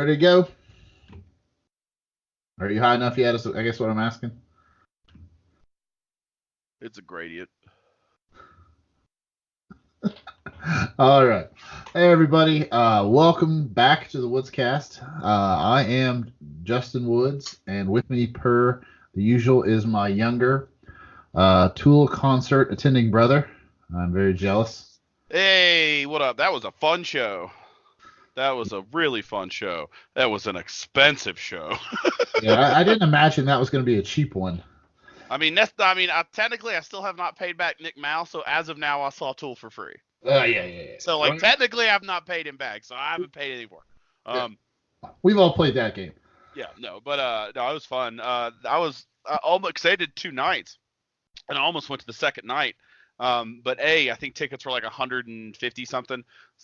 ready to go? Are you high enough yet? I guess what I'm asking. It's a gradient. All right. Hey, everybody. Welcome back to the Woodscast. I am Justin Woods, and with me, per the usual, is my younger Tool concert attending brother. I'm very jealous. Hey, what up? That was a fun show. That was a really fun show. That was an expensive show. Yeah, I didn't imagine that was going to be a cheap one. Technically, I still have not paid back Nick Mal, so as of now, I saw Tool for free. Yeah. So, technically, I've not paid him back, so I haven't paid anymore. We've all played that game. Yeah, no, but no, it was fun. I was almost excited 2 nights, and I almost went to the second night. But I think tickets were like 150 something,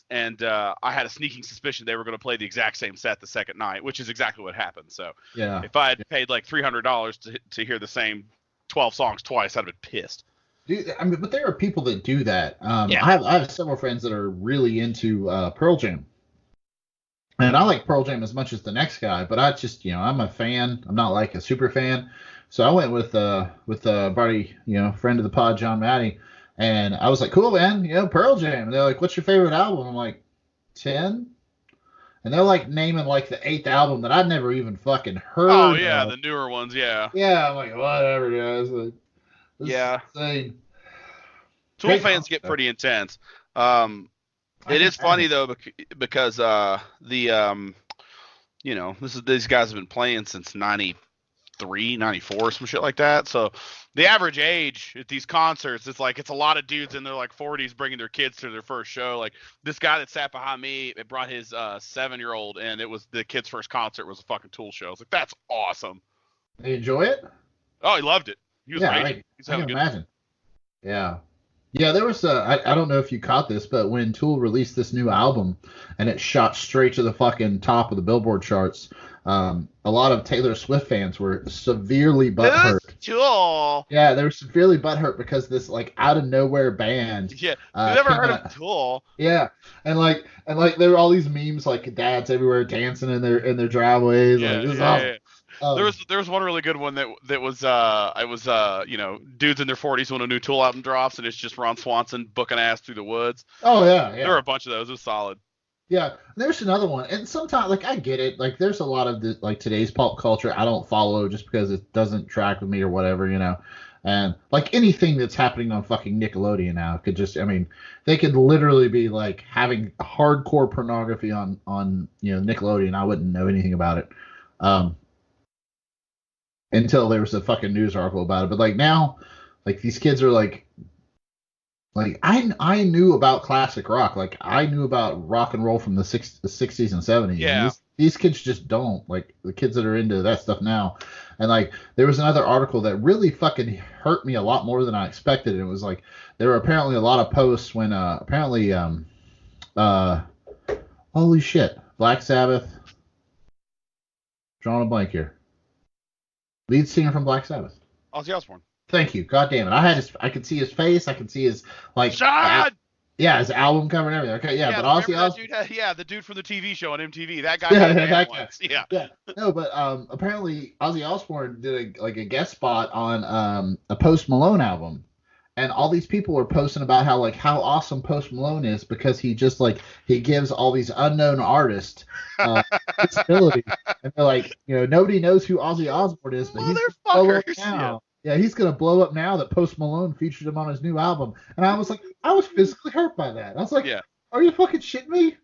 and I had a sneaking suspicion they were going to play the exact same set the second night, which is exactly what happened. So yeah, if I had paid like $300 to hear the same 12 songs twice, I'd have been pissed. Dude, but there are people that do that. I have several friends that are really into Pearl Jam, and I like Pearl Jam as much as the next guy. But I just, I'm a fan. I'm not like a super fan. So I went with a buddy, friend of the pod, John Matty. And I was like, cool, man, Pearl Jam. And they're like, what's your favorite album? I'm like, 10? And they're like naming like the 8th album that I'd never even fucking heard Oh, yeah, of. the newer ones, yeah. Yeah, I'm like, whatever, guys. Like, yeah. Insane. Tool fans get pretty intense. It is funny, though, because these guys have been playing since 93, 94, some shit like that. So the average age at these concerts is like it's a lot of dudes in their like 40s bringing their kids to their first show. Like this guy that sat behind me, it brought his 7-year-old, and it was the kid's first concert was a fucking Tool show. I was like, that's awesome. Did you enjoy it? Oh, he loved it. He was great. I can imagine. Yeah, there was I don't know if you caught this, but when Tool released this new album and it shot straight to the fucking top of the Billboard charts, a lot of Taylor Swift fans were severely butthurt. Tool. Yeah, they were severely butthurt because this like out of nowhere band. Yeah, you've never heard of Tool. Yeah, and there were all these memes like dads everywhere dancing in their driveways. Yeah, like this is awesome. Yeah. There was one really good one that was dudes in their 40s when a new Tool album drops and it's just Ron Swanson booking ass through the woods. Oh yeah. There were a bunch of those. It was solid. Yeah, there's another one, and sometimes I get it. Like there's a lot of today's pop culture I don't follow just because it doesn't track with me or whatever, And like anything that's happening on fucking Nickelodeon now could just, they could literally be like having hardcore pornography on Nickelodeon. I wouldn't know anything about it. Until there was a fucking news article about it. But like now, like these kids are like I knew about classic rock. Like I knew about rock and roll from the 60s and 70s. Yeah. And these kids just don't. Like the kids that are into that stuff now. And like there was another article that really fucking hurt me a lot more than I expected. And it was like there were apparently a lot of posts when holy shit, Black Sabbath. Drawing a blank here. Lead singer from Black Sabbath. Ozzy Osbourne. Thank you. God damn it. I could see his face. I could see his like. Sean! His album cover and everything. Okay, yeah, but Ozzy Osbourne. The dude from the TV show on MTV. That guy. Yeah. No, but apparently Ozzy Osbourne did a guest spot on a Post Malone album, and all these people are posting about how awesome Post Malone is because he just he gives all these unknown artists visibility, and they're like, nobody knows who Ozzy Osbourne is, but he's now. Yeah, he's gonna blow up now that Post Malone featured him on his new album, and I was physically hurt by that. I was like, are you fucking shitting me?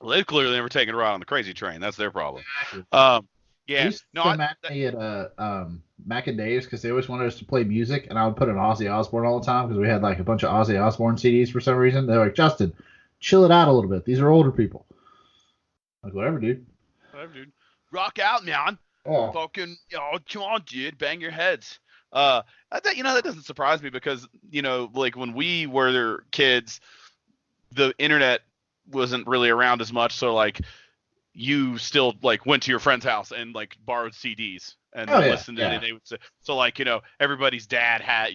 Well, they've clearly never taken a ride on the crazy train. That's their problem. Matt at Mac and Dave's because they always wanted us to play music, and I would put an Ozzy Osbourne all the time because we had a bunch of Ozzy Osbourne CDs for some reason. They're like, Justin, chill it out a little bit. These are older people. Like, whatever, dude. Rock out, man. Oh. Fucking, come on, dude, bang your heads. That doesn't surprise me because, when we were kids, the internet wasn't really around as much. So, you still like went to your friend's house and like borrowed CDs and listened to it. And they would say, so like, everybody's dad had,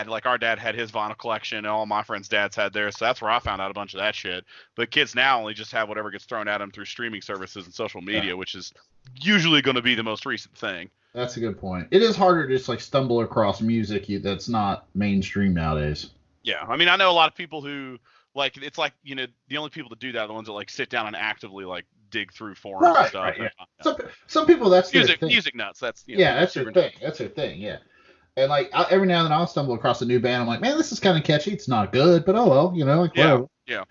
like our dad had his vinyl collection and all my friends' dads had theirs. So that's where I found out a bunch of that shit. But kids now only just have whatever gets thrown at them through streaming services and social media, which is usually going to be the most recent thing. That's a good point. It is harder to just like stumble across music that's not mainstream nowadays. Yeah. I mean, I know a lot of people who like, it's like, the only people that do that are the ones that like sit down and actively like dig through forums and stuff. Right, yeah. Some people, that's music nuts. That's that's their thing. That's their thing. Yeah. And like every now and then I'll stumble across a new band. I'm like, man, this is kind of catchy. It's not good, but oh well, like whatever. Yeah.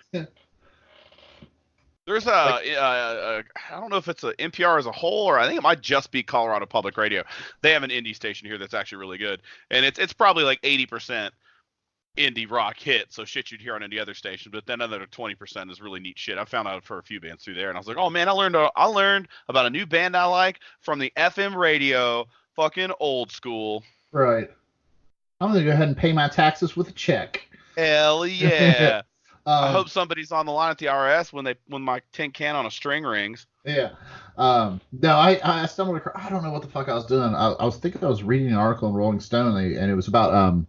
There's I don't know if it's a NPR as a whole, or I think it might just be Colorado Public Radio. They have an indie station here that's actually really good, and it's probably like 80% indie rock hit, so shit you'd hear on any other station. But then another 20% is really neat shit. I found out for a few bands through there, and I was like, oh man, I learned about a new band I like from the FM radio, fucking old school. Right. I'm gonna go ahead and pay my taxes with a check. Hell yeah. I hope somebody's on the line at the IRS when my tin can on a string rings. Yeah. No, I stumbled across. I don't know what the fuck I was doing. I was thinking I was reading an article in Rolling Stone, and it was about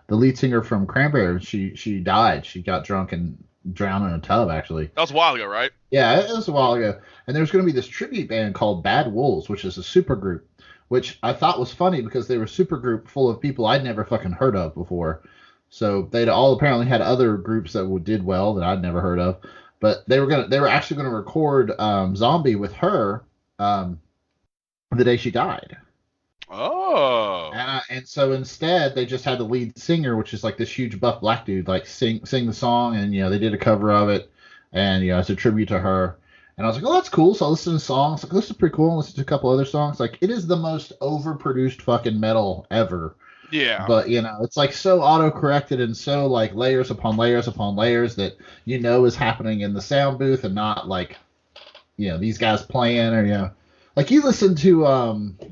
the lead singer from Cranberry. She died. She got drunk and drowned in a tub. Actually. That was a while ago, right? Yeah, it was a while ago. And there's going to be this tribute band called Bad Wolves, which is a supergroup, which I thought was funny because they were a supergroup full of people I'd never fucking heard of before. So they'd all apparently had other groups that did well that I'd never heard of, but they were actually gonna record Zombie with her the day she died. Oh. And so instead they just had the lead singer, which is like this huge buff black dude, like sing the song, and they did a cover of it, and it's a tribute to her. And I was like, oh, that's cool. So I listened to songs. Like, this is pretty cool. I listened to a couple other songs. Like, it is the most overproduced fucking metal ever. Yeah. But, it's like so auto-corrected and so like layers upon layers upon layers that is happening in the sound booth and not like, these guys playing or, like you listen to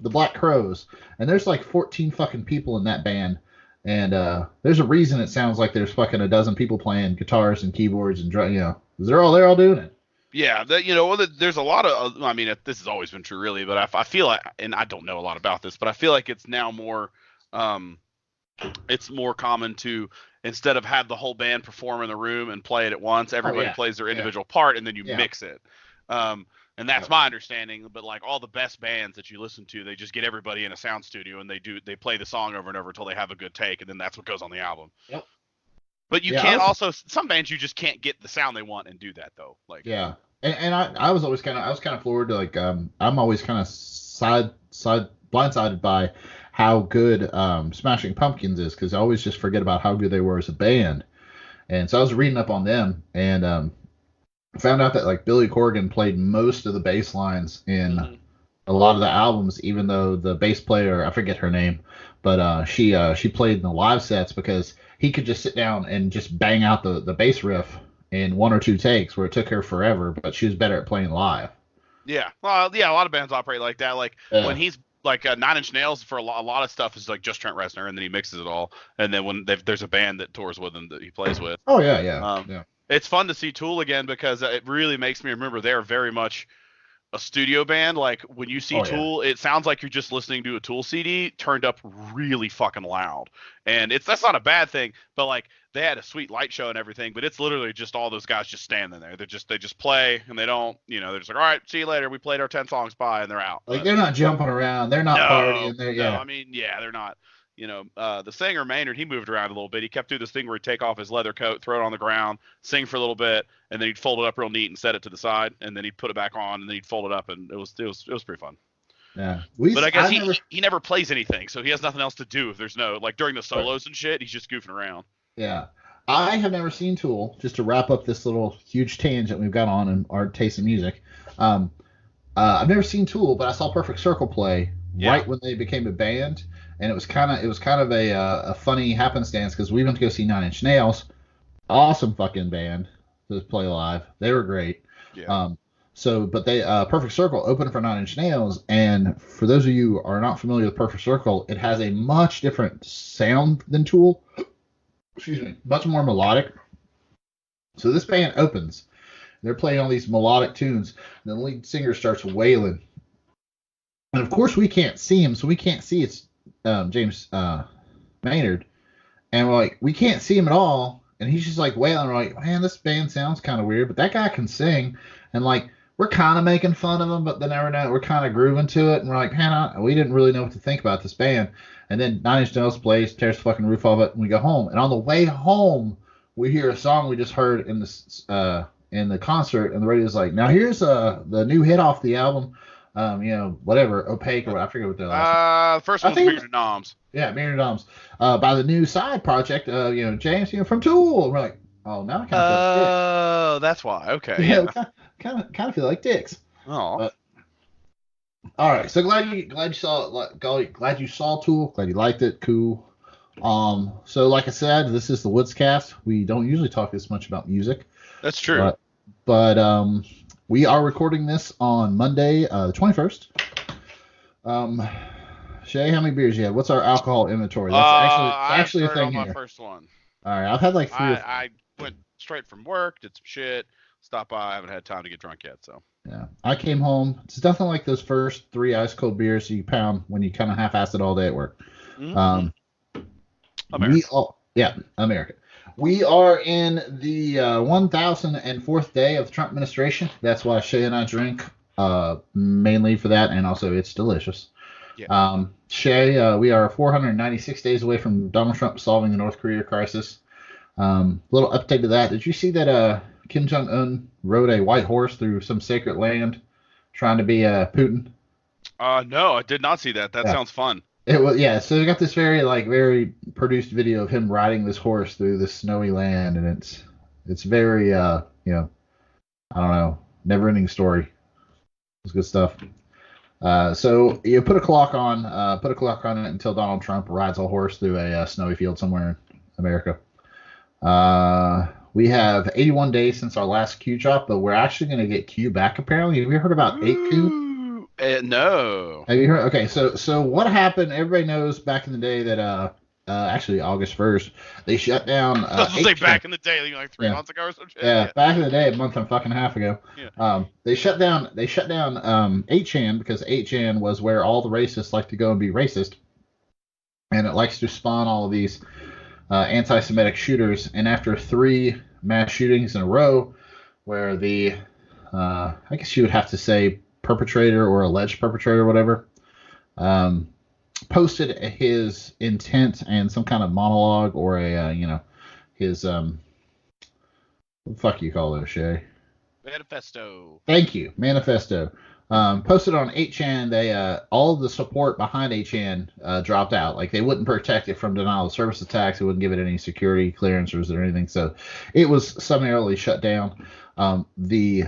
the Black Crowes and there's like 14 fucking people in that band. And there's a reason it sounds like there's fucking a dozen people playing guitars and keyboards and drum, because they're all doing it. Yeah, there's a lot of, I mean, this has always been true really, but I feel like, and I don't know a lot about this, but I feel like it's now more, it's more common to, instead of have the whole band perform in the room and play it at once, everybody plays their individual part and then you mix it. And that's my understanding, but like all the best bands that you listen to, they just get everybody in a sound studio and they play the song over and over until they have a good take, and then that's what goes on the album. Yep. But you can't some bands you just can't get the sound they want and do that though. Like and I was always kind of floored to like I'm always kind of blindsided by how good Smashing Pumpkins is, because I always just forget about how good they were as a band. And so I was reading up on them and found out that like Billy Corgan played most of the bass lines in a lot of the albums, even though the bass player, I forget her name, but she played in the live sets because he could just sit down and just bang out the bass riff in one or two takes, where it took her forever, but she was better at playing live. Yeah, well, yeah, a lot of bands operate like that. Like when he's like 9 Inch Nails for a lot of stuff is like just Trent Reznor, and then he mixes it all, and then when there's a band that tours with him that he plays with. Oh yeah. It's fun to see Tool again because it really makes me remember they're very much a studio band. Like when you see Tool, it sounds like you're just listening to a Tool CD turned up really fucking loud. And that's not a bad thing, but like they had a sweet light show and everything, but it's literally just all those guys just standing there. They just play and they don't, they're just like, all right, see you later. We played our 10 songs, bye, and they're out. Like they're not jumping around. They're not partying. No, I mean, they're not. The singer Maynard, he moved around a little bit. He kept doing this thing where he'd take off his leather coat, throw it on the ground, sing for a little bit, and then he'd fold it up real neat and set it to the side, and then he'd put it back on, and then he'd fold it up, and it was pretty fun. Yeah. But I guess he never plays anything, so he has nothing else to do if there's no, like during the solos and shit, he's just goofing around. Yeah. I have never seen Tool, just to wrap up this little huge tangent we've got on in our taste in music. I've never seen Tool, but I saw Perfect Circle play right when they became a band. And it was kind of a funny happenstance because we went to go see 9 Inch Nails, awesome fucking band to play live. They were great. Yeah. But they Perfect Circle opened for 9 Inch Nails, and for those of you who are not familiar with Perfect Circle, it has a much different sound than Tool. Excuse me, much more melodic. So this band opens. they're playing all these melodic tunes, and the lead singer starts wailing. And of course, we can't see him, so we can't see it's James Maynard. And we're like, we can't see him at all. And he's just like wailing. We're like, man, this band sounds kind of weird, but that guy can sing. And like, we're kind of making fun of him, but then every night we're kind of grooving to it. And we're like, man, we didn't really know what to think about this band. And then Nine Inch Nails plays, tears the fucking roof off it, and we go home. And on the way home, we hear a song we just heard in the concert, and the radio's like, now here's the new hit off the album. Whatever, Opaque, or I forget what they're the first one's Myriad Noms. Yeah, Myriad Noms. By the new side project, James, from Tool. And we're like, oh, now I kind of feel like dicks. Oh, that's why. Okay. Yeah, kind of feel like dicks. Oh. All right, so glad you saw Tool. Glad you liked it. Cool. So like I said, this is the Woodscast. We don't usually talk this much about music. That's true. But we are recording this on Monday, the 21st. Shay, how many beers you had? What's our alcohol inventory? That's actually a thing here. My first one. All right, I've had like three. I went straight from work, did some shit, stopped by. I haven't had time to get drunk yet, so. Yeah, I came home. It's nothing like those first 3 ice cold beers you pound when you kind of half-ass it all day at work. Mm-hmm. America. We are in the 1004th day of the Trump administration. That's why Shay and I drink, mainly for that, and also it's delicious. Yeah. Shay, we are 496 days away from Donald Trump solving the North Korea crisis. Little update to that. Did you see that Kim Jong-un rode a white horse through some sacred land trying to be Putin? No, I did not see that. That sounds fun. It was, yeah. So we got this very produced video of him riding this horse through this snowy land, and it's very I don't know, never-ending story. It's good stuff. So you put a clock on it until Donald Trump rides a horse through a snowy field somewhere in America. We have 81 days since our last Q drop, but we're actually going to get Q back apparently. Have you heard about 8Q? No. Have you heard? Okay, so what happened? Everybody knows back in the day that actually August 1st they shut down. I was gonna say back in the day, like 3 months ago or some shit. Yeah, back in the day, a month and a fucking half ago. Yeah. They shut down 8chan because 8chan was where all the racists like to go and be racist, and it likes to spawn all of these anti-Semitic shooters. And after 3 mass shootings in a row, where the I guess you would have to say perpetrator or alleged perpetrator or whatever, posted his intent and some kind of monologue or his what the fuck you call those, Shay? Manifesto. Thank you, manifesto. Posted on 8chan. They all of the support behind 8chan dropped out. Like they wouldn't protect it from denial of service attacks. They wouldn't give it any security clearances or anything. So it was summarily shut down. The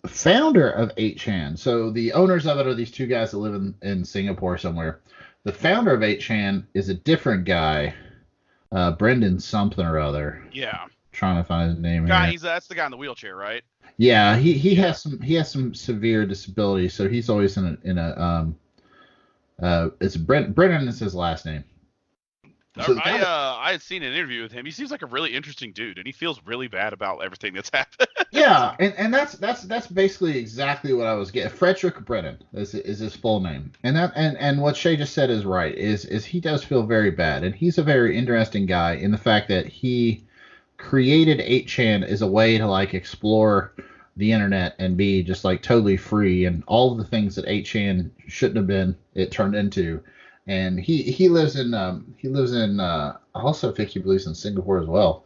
founder of 8chan, so the owners of it are these 2 guys that live in Singapore somewhere. The founder of 8chan is a different guy, Brendan something or other. Yeah. Trying to find his name here. Here. That's the guy in the wheelchair, right? Yeah, he has some severe disabilities, so he's always in a it's Brendan is his last name. So I had seen an interview with him. He seems like a really interesting dude, and he feels really bad about everything that's happened. Yeah, and that's basically exactly what I was getting. Frederick Brennan is his full name, and what Shay just said is right. Is he does feel very bad, and he's a very interesting guy in the fact that he created 8chan as a way to like explore the internet and be just like totally free, and all of the things that 8chan shouldn't have been, it turned into. And he lives in I also think he believes in Singapore as well.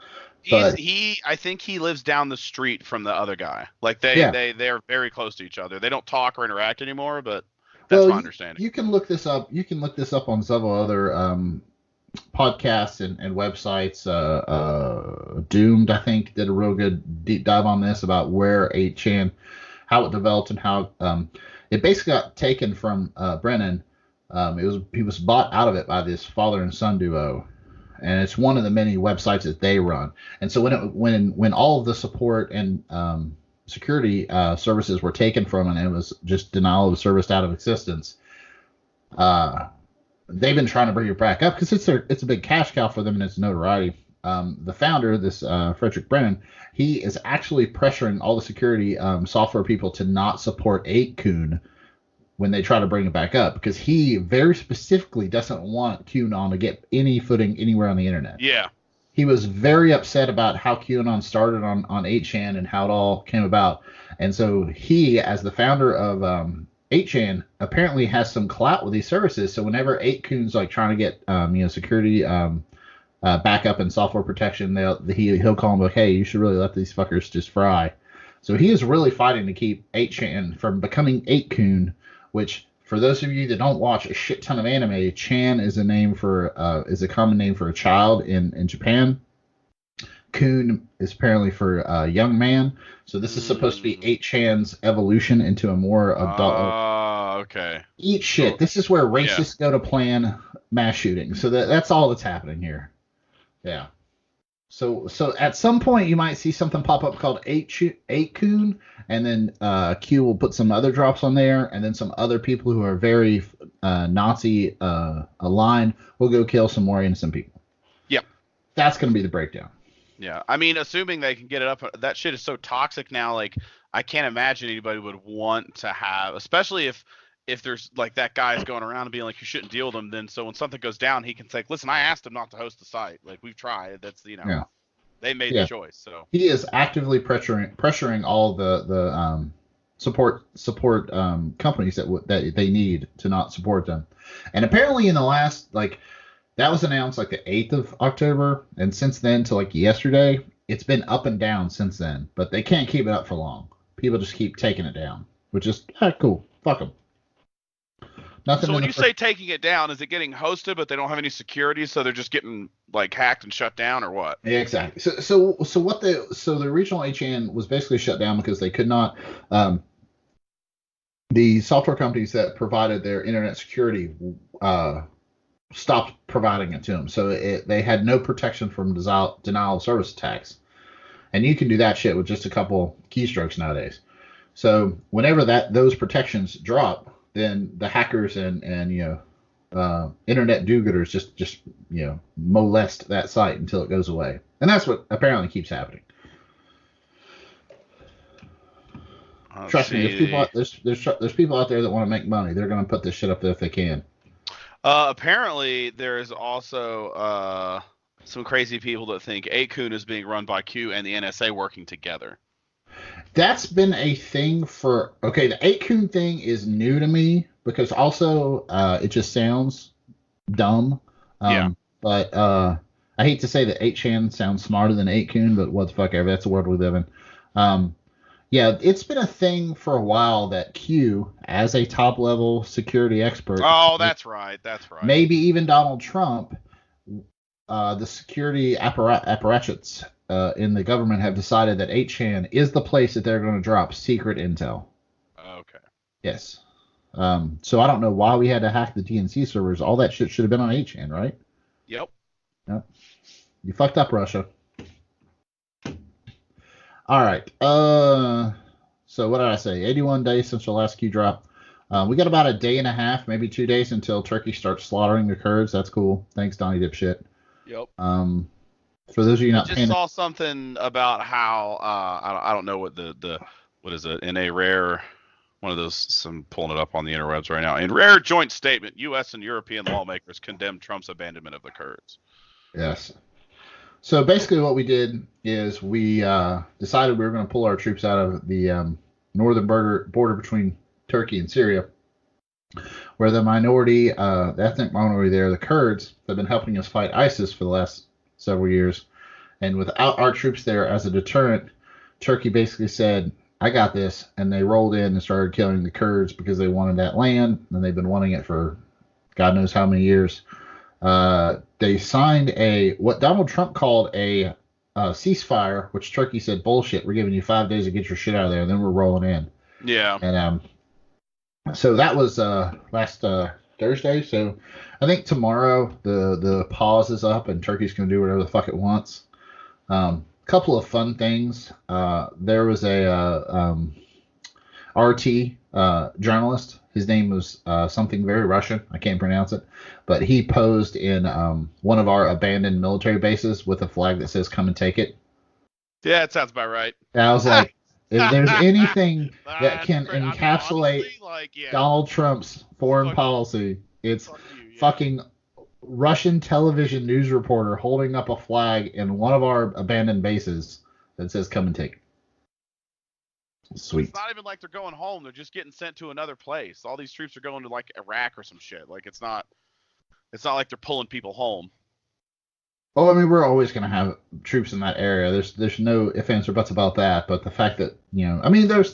But I think he lives down the street from the other guy. Like they're very close to each other. They don't talk or interact anymore, but that's my understanding. You can look this up. You can look this up on several other podcasts and websites. Doomed, I think, did a real good deep dive on this about where 8chan, how it developed, and how it basically got taken from Brennan. He was bought out of it by this father and son duo, and it's one of the many websites that they run. And so when all of the support and security services were taken from it, and it was just denial of service out of existence, they've been trying to bring it back up because it's a big cash cow for them and its notoriety. the founder, this Frederick Brennan, he is actually pressuring all the security software people to not support 8kun when they try to bring it back up, because he very specifically doesn't want QAnon to get any footing anywhere on the internet. Yeah. He was very upset about how QAnon started on 8chan and how it all came about. And so he, as the founder of 8chan, apparently has some clout with these services. So whenever 8kun's like trying to get security backup and software protection, he'll call them like, hey, you should really let these fuckers just fry. So he is really fighting to keep 8chan from becoming 8kun, which, for those of you that don't watch a shit ton of anime, Chan is a common name for a child in Japan. Kun is apparently for a young man. So this is supposed to be 8chan's evolution into a more adult. Okay. Eat shit. This is where racists go to plan mass shootings. So that's all that's happening here. Yeah. So at some point you might see something pop up called 8kun, and then Q will put some other drops on there, and then some other people who are very Nazi aligned will go kill some more innocent people. Yep. That's going to be the breakdown. Yeah. I mean, assuming they can get it up, that shit is so toxic now, like, I can't imagine anybody would want to have, especially if there's like that guy's going around and being like, you shouldn't deal with him, then so when something goes down, he can say, listen, I asked him not to host the site. Like, we've tried. That's, Yeah. They made the choice. So he is actively pressuring all the support companies that they need to not support them. And apparently in the last, like, that was announced like the 8th of October, and since then to like yesterday, it's been up and down since then. But they can't keep it up for long. People just keep taking it down, which is cool. Fuck them. Nothing. So when you say taking it down, is it getting hosted, but they don't have any security, so they're just getting like hacked and shut down, or what? Yeah, exactly. So the original 8chan was basically shut down because they could not. The software companies that provided their internet security stopped providing it to them, so they had no protection from denial of service attacks, and you can do that shit with just a couple keystrokes nowadays. So whenever those protections drop, then the hackers and internet do-gooders just molest that site until it goes away, and that's what apparently keeps happening. Trust me, there's people out there that want to make money. They're going to put this shit up there if they can. Apparently, there's also some crazy people that think 8kun is being run by Q and the NSA working together. That's been a thing the 8kun thing is new to me, because also it just sounds dumb. But I hate to say that 8chan sounds smarter than 8kun, but what the fuck ever, that's the world we live in. It's been a thing for a while that Q, as a top level security expert. Oh, that's right. Maybe even Donald Trump, the security apparatus in the government have decided that 8chan is the place that they're going to drop secret intel. Okay. Yes. So I don't know why we had to hack the DNC servers. All that shit should have been on 8chan, right? Yep. You fucked up, Russia. All right. So what did I say? 81 days since the last Q drop. We got about a day and a half, maybe 2 days until Turkey starts slaughtering the Kurds. That's cool. Thanks, Donnie Dipshit. Yep. For those of you not just saw something about how I don't know what what is it, in a rare one of those, I'm pulling it up on the interwebs right now. In rare joint statement, U.S. and European lawmakers condemned Trump's abandonment of the Kurds. Yes. So basically what we did is we decided we were going to pull our troops out of the northern border between Turkey and Syria, where the ethnic minority there, the Kurds, have been helping us fight ISIS for the last several years. And without our troops there as a deterrent, Turkey basically said, I got this, and they rolled in and started killing the Kurds because they wanted that land, and they've been wanting it for God knows how many years. They signed what Donald Trump called a ceasefire, which Turkey said, bullshit, we're giving you 5 days to get your shit out of there, and then we're rolling in. Yeah. And so that was last Thursday. So I think tomorrow the pause is up, and Turkey's going to do whatever the fuck it wants. Couple of fun things. There was a RT journalist. His name was something very Russian. I can't pronounce it, but he posed in one of our abandoned military bases with a flag that says "Come and take it." Yeah, it sounds about right. And I was like, if there's anything that can I mean, encapsulate honestly, like, yeah, Donald Trump's foreign fuck policy, it's fuck you, yeah. fucking Russian television news reporter holding up a flag in one of our abandoned bases that says "Come and take it." Sweet. It's not even like they're going home; they're just getting sent to another place. All these troops are going to like Iraq or some shit. Like, it's not like they're pulling people home. Oh, I mean, we're always going to have troops in that area. There's no ifs, ands, or buts about that. But the fact that, I mean, there's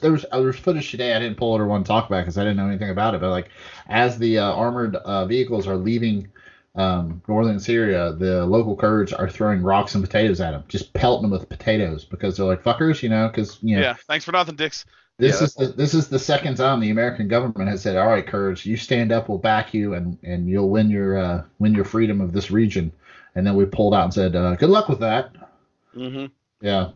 footage today I didn't pull it or want to talk about because I didn't know anything about it. But like, as the armored vehicles are leaving northern Syria, the local Kurds are throwing rocks and potatoes at them, just pelting them with potatoes because they're like fuckers, because Yeah, thanks for nothing, dicks. This is the second time the American government has said, "All right, Kurds, you stand up, we'll back you, and you'll win your freedom of this region." And then we pulled out and said, "Good luck with that." Mm-hmm. Yeah.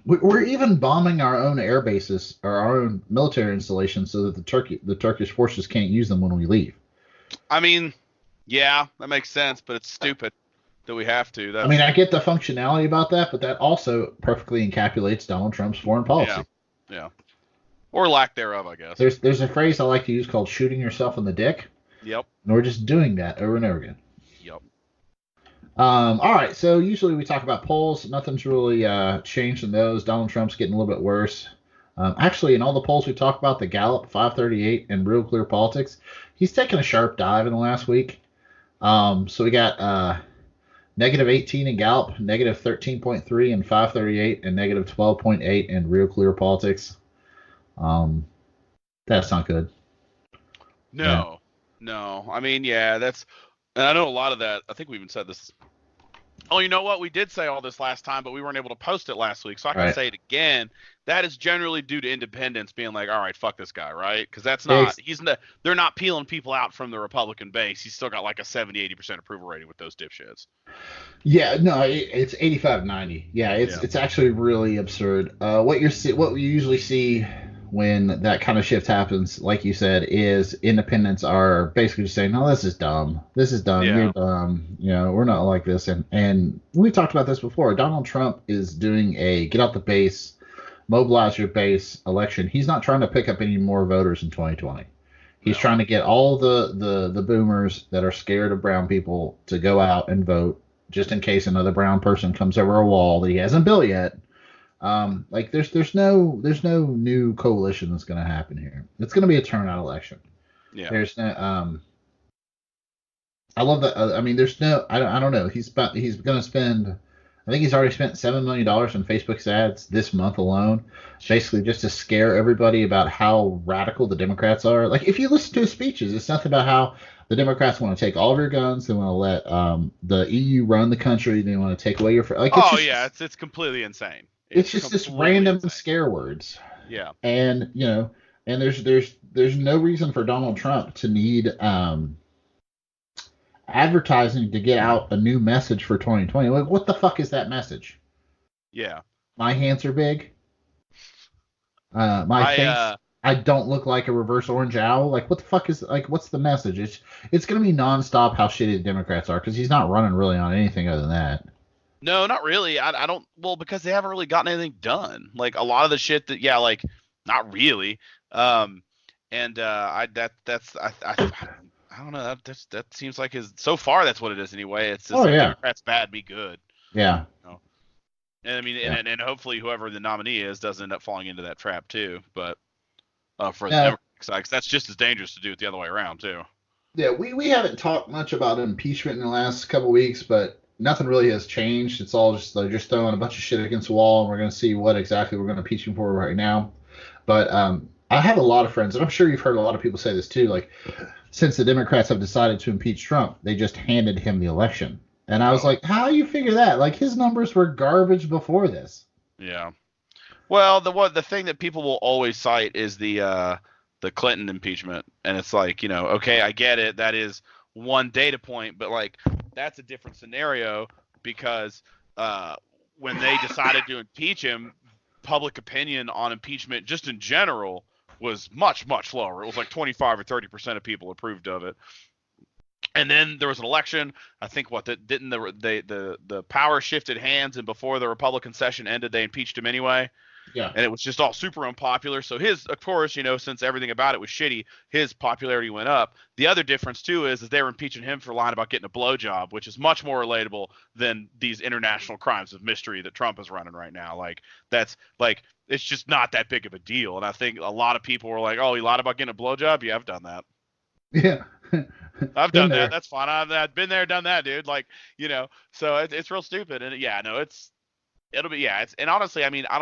We're even bombing our own air bases or our own military installations so that the Turkish forces can't use them when we leave. I mean, yeah, that makes sense, but it's stupid that we have to. I mean, I get the functionality about that, but that also perfectly encapsulates Donald Trump's foreign policy. Yeah. Or lack thereof, I guess. There's a phrase I like to use called "shooting yourself in the dick." Yep. And we're just doing that over and over again. Yep. All right, so usually we talk about polls. Nothing's really changed in those. Donald Trump's getting a little bit worse. Actually, in all the polls we talk about, the Gallup 538 and Real Clear Politics, he's taken a sharp dive in the last week. So we got negative 18 in Gallup, negative 13.3 in 538, and negative 12.8 in Real Clear Politics. That's not good. No. I mean, yeah, and I know a lot of that. I think we even said this. Oh, you know what? We did say all this last time, but we weren't able to post it last week, so I can say it again. That is generally due to independents being like, "All right, fuck this guy," right? Because they're not peeling people out from the Republican base. He's still got like a 70-80% approval rating with those dipshits. Yeah, no, it's 85-90. Yeah, it's actually really absurd. What we usually see when that kind of shift happens, like you said, is independents are basically just saying, "No, this is dumb. This is dumb. You're dumb. We're not like this." And we talked about this before. Donald Trump is doing a get out the base, mobilize your base election. He's not trying to pick up any more voters in 2020. He's trying to get all the boomers that are scared of brown people to go out and vote, just in case another brown person comes over a wall that he hasn't built yet. Like there's no new coalition that's going to happen here. It's going to be a turnout election. Yeah. There's no I love that. I mean, there's no. I don't know. He's going to spend. I think he's already spent $7 million on Facebook ads this month alone, basically just to scare everybody about how radical the Democrats are. Like, if you listen to his speeches, it's nothing about how the Democrats want to take all of your guns. They want to let the EU run the country. They want to take away your like. It's completely insane. It's just this random scare words. Yeah. And and there's no reason for Donald Trump to need advertising to get out a new message for 2020. Like, what the fuck is that message? Yeah. My hands are big. My face. I don't look like a reverse orange owl. Like, what the fuck is what's the message? It's gonna be nonstop how shitty the Democrats are because he's not running really on anything other than that. No, not really. I don't. Well, because they haven't really gotten anything done. Like a lot of the shit that, not really. I don't know. That seems like so far that's what it is anyway. It's just Democrats bad, me good. Yeah. And I mean, and hopefully whoever the nominee is doesn't end up falling into that trap too. But for the Democratic side, 'cause that's just as dangerous to do it the other way around too. Yeah, we haven't talked much about impeachment in the last couple of weeks, but nothing really has changed. It's all just they're just throwing a bunch of shit against the wall, and we're going to see what exactly we're going to impeach him for right now. But I have a lot of friends, and I'm sure you've heard a lot of people say this too. Like, since the Democrats have decided to impeach Trump, they just handed him the election. And I was like, how do you figure that? Like, his numbers were garbage before this. Yeah. Well, the thing that people will always cite is the Clinton impeachment, and it's like, okay, I get it. That is one data point, but like that's a different scenario because when they decided to impeach him, public opinion on impeachment just in general was much, much lower. It was like 25 or 30% of people approved of it. And then there was an election. I think the power shifted hands, and before the Republican session ended, they impeached him anyway. Yeah. And it was just all super unpopular. So his, of course, since everything about it was shitty, his popularity went up. The other difference too is they were impeaching him for lying about getting a blowjob, which is much more relatable than these international crimes of mystery that Trump is running right now. Like it's just not that big of a deal. And I think a lot of people were like, "Oh, he lied about getting a blowjob? Yeah, I've done that. Yeah. I've done that. That's fine. I've been there, done that, dude. So it's real stupid. And it'll be and honestly, I mean, I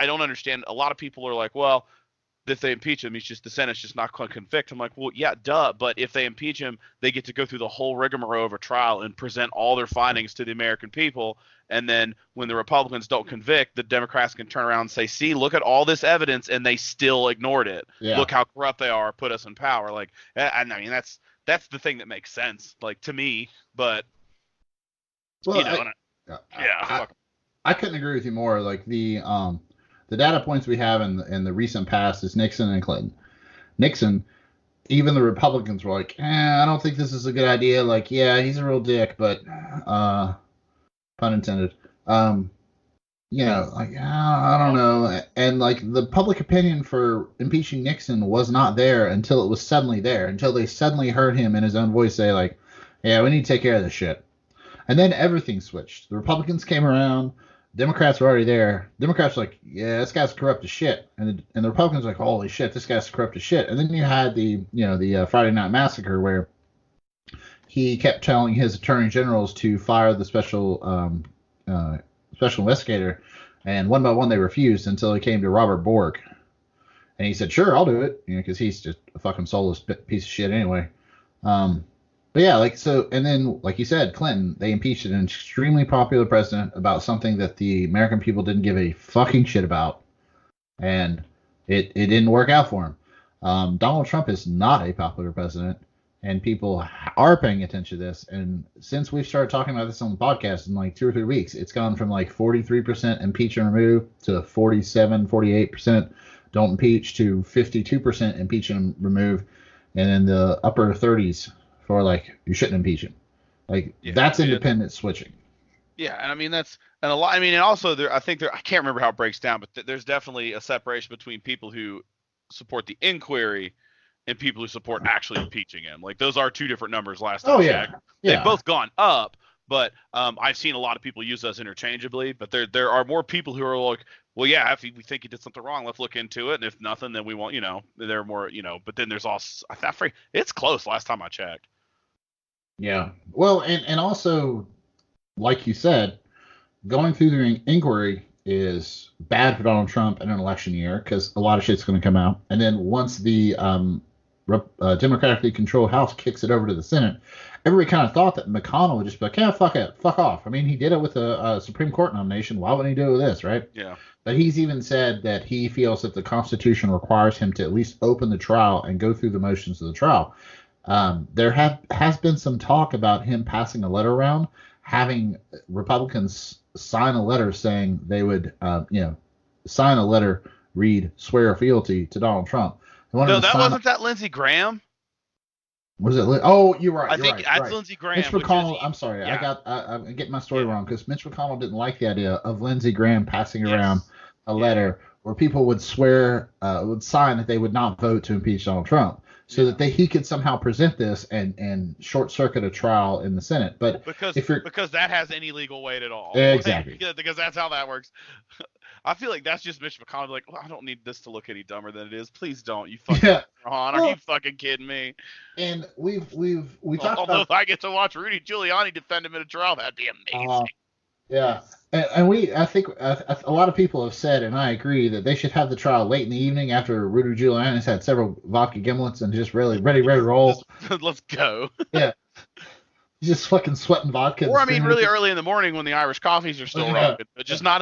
don't understand. A lot of people are like, well, if they impeach him, the Senate's just not going to convict. I'm like, well, yeah, duh. But if they impeach him, they get to go through the whole rigmarole of a trial and present all their findings to the American people. And then when the Republicans don't convict, the Democrats can turn around and say, see, look at all this evidence, and they still ignored it. Yeah. Look how corrupt they are, put us in power. I mean, that's the thing that makes sense, to me. But, I couldn't agree with you more. Like the data points we have in the recent past is Nixon and Clinton. Nixon, even the Republicans were like, I don't think this is a good idea. Like, yeah, he's a real dick, but pun intended. I don't know. And the public opinion for impeaching Nixon was not there until it was suddenly there, until they suddenly heard him in his own voice say like, yeah, we need to take care of this shit. And then everything switched. The Republicans came around. Democrats were already there. Democrats were like, yeah, this guy's corrupt as shit. And the Republicans were like, holy shit, this guy's corrupt as shit. And then you had the Friday Night Massacre where he kept telling his attorney generals to fire the special investigator. And one by one they refused until he came to Robert Bork. And he said, sure, I'll do it. Because he's just a fucking soulless piece of shit anyway. But yeah, and then, like you said, Clinton, they impeached an extremely popular president about something that the American people didn't give a fucking shit about. And it didn't work out for him. Donald Trump is not a popular president, and people are paying attention to this. And since we've started talking about this on the podcast in 2 or 3 weeks, it's gone from 43% impeach and remove to 47, 48% don't impeach to 52% impeach and remove, and in the upper 30s for you shouldn't impeach him. That's independent switching. Yeah, and I mean and a lot. I mean, and also I can't remember how it breaks down, but there's definitely a separation between people who support the inquiry and people who support actually impeaching him. Those are two different numbers. Last time I checked, they've both gone up, but I've seen a lot of people use those interchangeably. But there are more people who are like, well, yeah, if we think he did something wrong, let's look into it, and if nothing, then we won't. There are more. But then there's also it's close. Last time I checked. Yeah. Well, and also, like you said, going through the inquiry is bad for Donald Trump in an election year because a lot of shit's going to come out. And then once the democratically controlled House kicks it over to the Senate, everybody kind of thought that McConnell would just be like, yeah, fuck it, fuck off. I mean, he did it with a Supreme Court nomination. Why wouldn't he do it with this, right? Yeah. But he's even said that he feels that the Constitution requires him to at least open the trial and go through the motions of the trial. There has been some talk about him passing a letter around, having Republicans sign a letter saying they would, sign a letter, read, swear fealty to Donald Trump. No, that wasn't that Lindsey Graham. Was it? Oh, you're right. I think that's right. Lindsey Graham. Mitch McConnell. I'm sorry, yeah. I'm getting my story wrong because Mitch McConnell didn't like the idea of Lindsey Graham passing around a letter where people would swear, would sign that they would not vote to impeach Donald Trump, so that he could somehow present this and short circuit a trial in the Senate. But because that has any legal weight at all. Exactly. Because that's how that works. I feel like that's just Mitch McConnell. Like, well, I don't need this to look any dumber than it is. Please don't. You fucking Ron. Are you fucking kidding me? And we talked Although about. if I get to watch Rudy Giuliani defend him in a trial, that'd be amazing. Yeah. And I think a lot of people have said, and I agree, that they should have the trial late in the evening after Rudy Giuliani's had several vodka gimlets and just really ready to roll. Let's go. Yeah. He's just fucking sweating vodka. Or I mean, really early in the morning when the Irish coffees are still rocking, but just not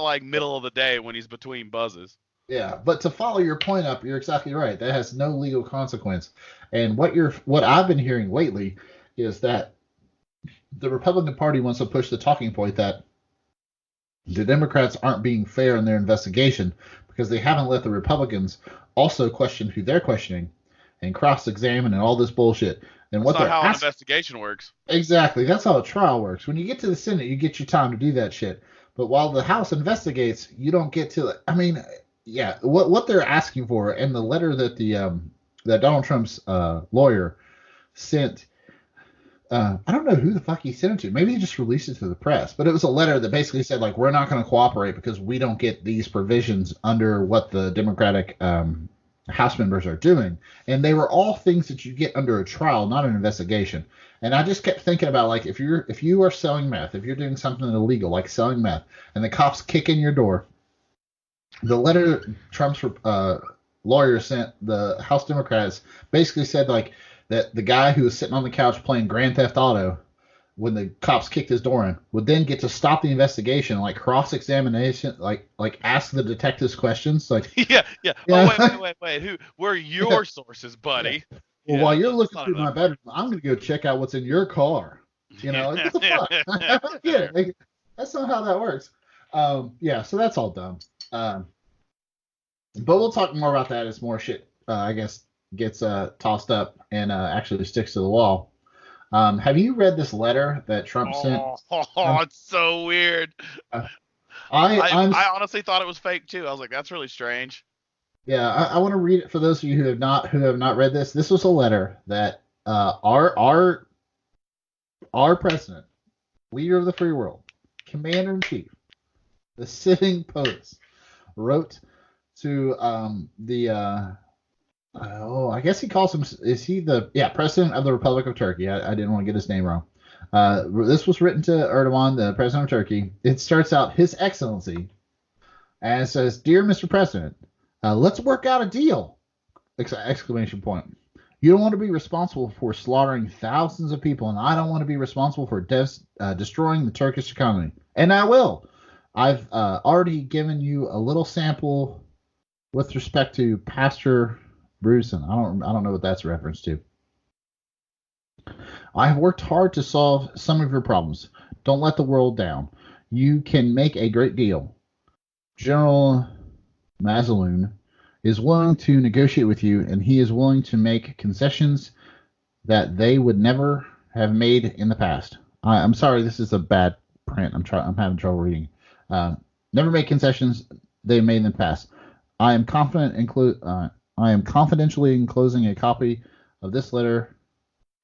like middle of the day when he's between buzzes. Yeah, but to follow your point up, you're exactly right. That has no legal consequence. And what I've been hearing lately is that the Republican Party wants to push the talking point that The Democrats aren't being fair in their investigation because they haven't let the Republicans also question who they're questioning and cross-examine and all this bullshit. And That's what not they're how an asking investigation works. exactly, that's how a trial works. When you get to the Senate, you get your time to do that shit. But while the House investigates, you don't get to. I mean, yeah, what they're asking for and the letter that that Donald Trump's lawyer sent. I don't know who the fuck he sent it to. Maybe he just released it to the press. But it was a letter that basically said like we're not going to cooperate because we don't get these provisions under what the Democratic House members are doing, and they were all things that you get under a trial, not an investigation. And I just kept thinking about like if you are selling meth, if you're doing something illegal like selling meth, and the cops kick in your door, the letter Trump's lawyer sent the House Democrats basically said like that the guy who was sitting on the couch playing Grand Theft Auto when the cops kicked his door in would then get to stop the investigation, like cross examination, like ask the detectives questions, like Yeah, yeah. Oh, yeah, wait. Where are your sources, yeah. buddy? Well, Yeah, while you're that's looking not through how my that works. bedroom, I'm gonna go check out what's in your car. Like what the fuck? Yeah, Fair. like, that's not how that works. Yeah, so that's all dumb. But we'll talk more about that as more shit, I guess, gets tossed up and actually sticks to the wall. Have you read this letter that Trump sent? Oh, Um, it's so weird. uh, I I'm I honestly thought it was fake too. I was like, that's really strange. yeah, I want to read it for those of you who have not read this. This was a letter that our president, leader of the free world, commander in chief, the sitting POTUS, wrote to the I guess he calls him, is he the president of the Republic of Turkey? I didn't want to get his name wrong. This was written to Erdogan, the president of Turkey. It starts out His Excellency and it says, "Dear Mr. President, let's work out a deal!" Exclamation point. You don't want to be responsible for slaughtering thousands of people, and I don't want to be responsible for destroying the Turkish economy. And I will. I've already given you a little sample with respect to Pastor Bruson. I don't know what that's a reference to. I have worked hard to solve some of your problems. Don't let the world down. You can make a great deal. General Mazaloon is willing to negotiate with you, and he is willing to make concessions that they would never have made in the past. I'm sorry, this is a bad print. I'm having trouble reading. Never make concessions they made in the past. I am confidentially enclosing a copy of this letter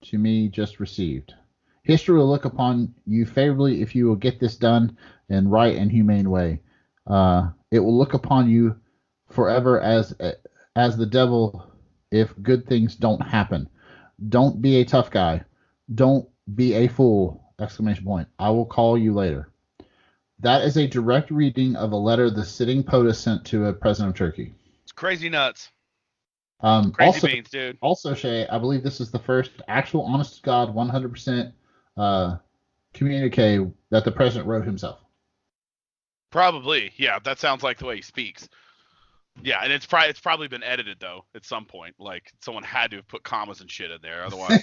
to me just received. History will look upon you favorably if you will get this done in right and humane way. It will look upon you forever as the devil if good things don't happen. Don't be a tough guy. Don't be a fool! Exclamation point. I will call you later. That is a direct reading of a letter the sitting POTUS sent to a president of Turkey. It's crazy nuts. Crazy Also, beans, dude. Shay, I believe this is the first actual, honest to God, 100% communique that the president wrote himself. Probably. Yeah, that sounds like the way he speaks. Yeah, and it's probably been edited though at some point. Like someone had to have put commas and shit in there. Otherwise,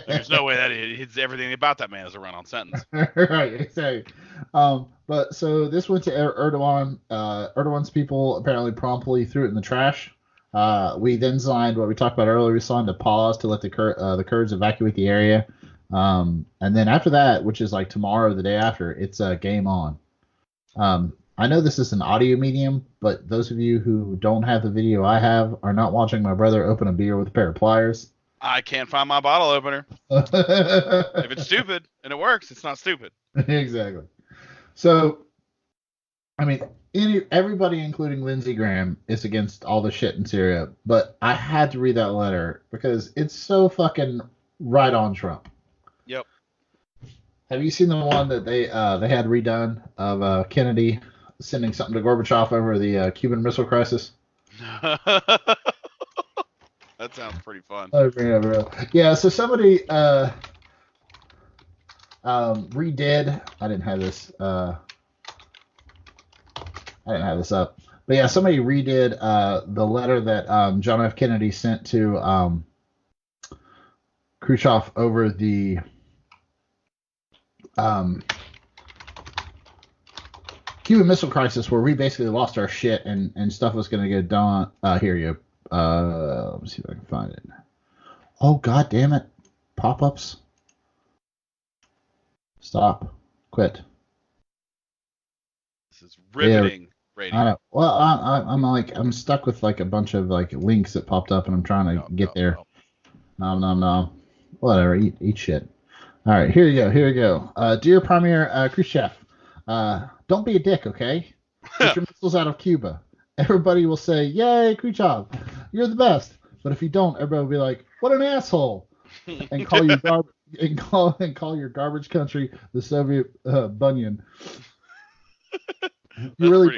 there's no way that everything about that man is a run-on sentence. Right, exactly. But so this went to Erdogan. Erdogan's people apparently promptly threw it in the trash. We then signed what we talked about earlier. We signed a pause to let the Kurds evacuate the area. And then after that, which is like tomorrow, or the day after, it's game on. I know this is an audio medium, but those of you who don't have the video I have are not watching my brother open a beer with a pair of pliers. I can't find my bottle opener. If it's stupid and it works, it's not stupid. Exactly. So, I mean, everybody, including Lindsey Graham, is against all the shit in Syria, but I had to read that letter because it's so fucking right on Trump. Yep. Have you seen the one that they had redone of Kennedy sending something to Gorbachev over the Cuban Missile Crisis? That sounds pretty fun. Yeah, so somebody redid. I didn't have this. Up, but yeah, somebody redid the letter that John F. Kennedy sent to Khrushchev over the Cuban Missile Crisis, where we basically lost our shit and stuff was going to get done. Here you go. Let me see if I can find it. Oh, god damn it. Pop-ups. Stop. Quit. This is riveting radio. I know. Well, I'm stuck with like a bunch of like links that popped up, and I'm trying to get there. No. Whatever. Eat shit. All right, here you go. Dear Premier Khrushchev, don't be a dick, okay? Get your missiles out of Cuba. Everybody will say, "Yay, Khrushchev, you're the best." But if you don't, everybody will be like, "What an asshole!" and call your garbage country the Soviet Bunyan. You're really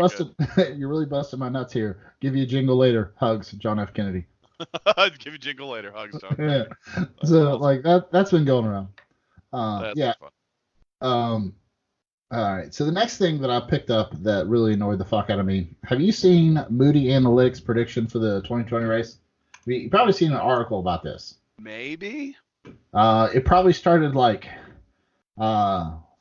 busting my nuts here. Give you a jingle later. Hugs, John F. Kennedy. Give you a jingle later. Hugs, John. Yeah. So like that's been going around. Yeah. Fun. All right. So the next thing that I picked up that really annoyed the fuck out of me. Have you seen Moody Analytics prediction for the 2020 race? You've probably seen an article about this. Maybe. It probably started like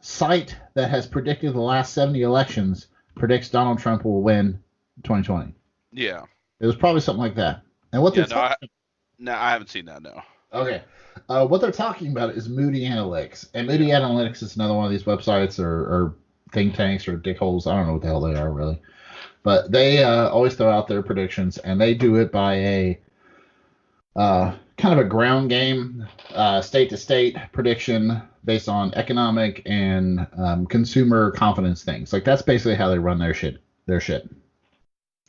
site that has predicted the last 70 elections predicts Donald Trump will win 2020. Yeah. It was probably something like that. And what they're talking... I haven't seen that, no. Okay. What they're talking about is Moody Analytics. And Moody Analytics is another one of these websites or think tanks or dickholes. I don't know what the hell they are, really. But they always throw out their predictions, and they do it by a kind of a ground game, state-to-state prediction based on economic and consumer confidence things. Like, that's basically how they run their shit.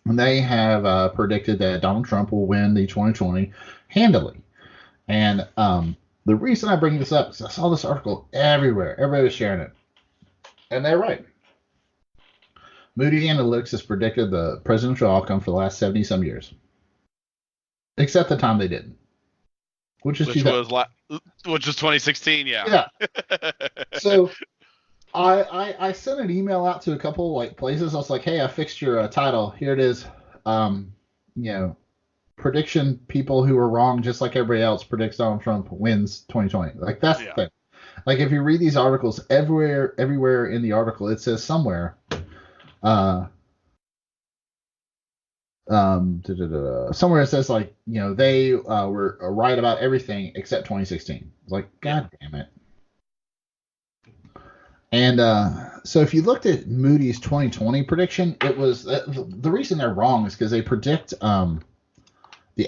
And they have predicted that Donald Trump will win the 2020 handily. And the reason I bring this up is I saw this article everywhere. Everybody was sharing it. And they're right. Moody Analytics has predicted the presidential outcome for the last 70-some years. Except the time they didn't. Which was 2016, yeah. Yeah. So I sent an email out to a couple like places. I was like, hey, I fixed your title. Here it is. Prediction people who are wrong, just like everybody else, predicts Donald Trump wins 2020. Like, that's the thing. Like, if you read these articles, everywhere in the article, it says somewhere, somewhere it says, like, they were right about everything except 2016. It's like, god damn it. And so if you looked at Moody's 2020 prediction, it was the reason they're wrong is because they predict the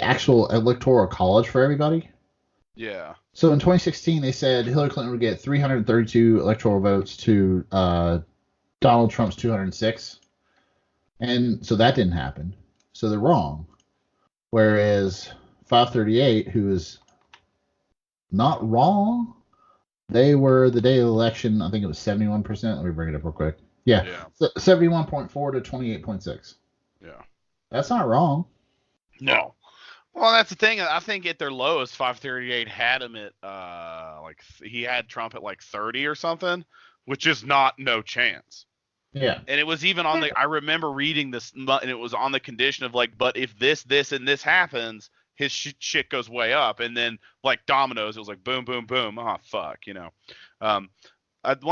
actual electoral college for everybody. Yeah. So in 2016, they said Hillary Clinton would get 332 electoral votes to Donald Trump's 206. And so that didn't happen. So they're wrong. Whereas 538, who is not wrong, they were the day of the election, I think it was 71%. Let me bring it up real quick. Yeah. 71.4 to 28.6. Yeah. That's not wrong. No. Well, that's the thing. I think at their lowest, 538 had him at he had Trump at like 30 or something, which is no chance. Yeah. And it was even on I remember reading this, and it was on the condition of like, but if this, and this happens, his shit goes way up. And then like dominoes, it was like boom, boom, boom. Oh, fuck, one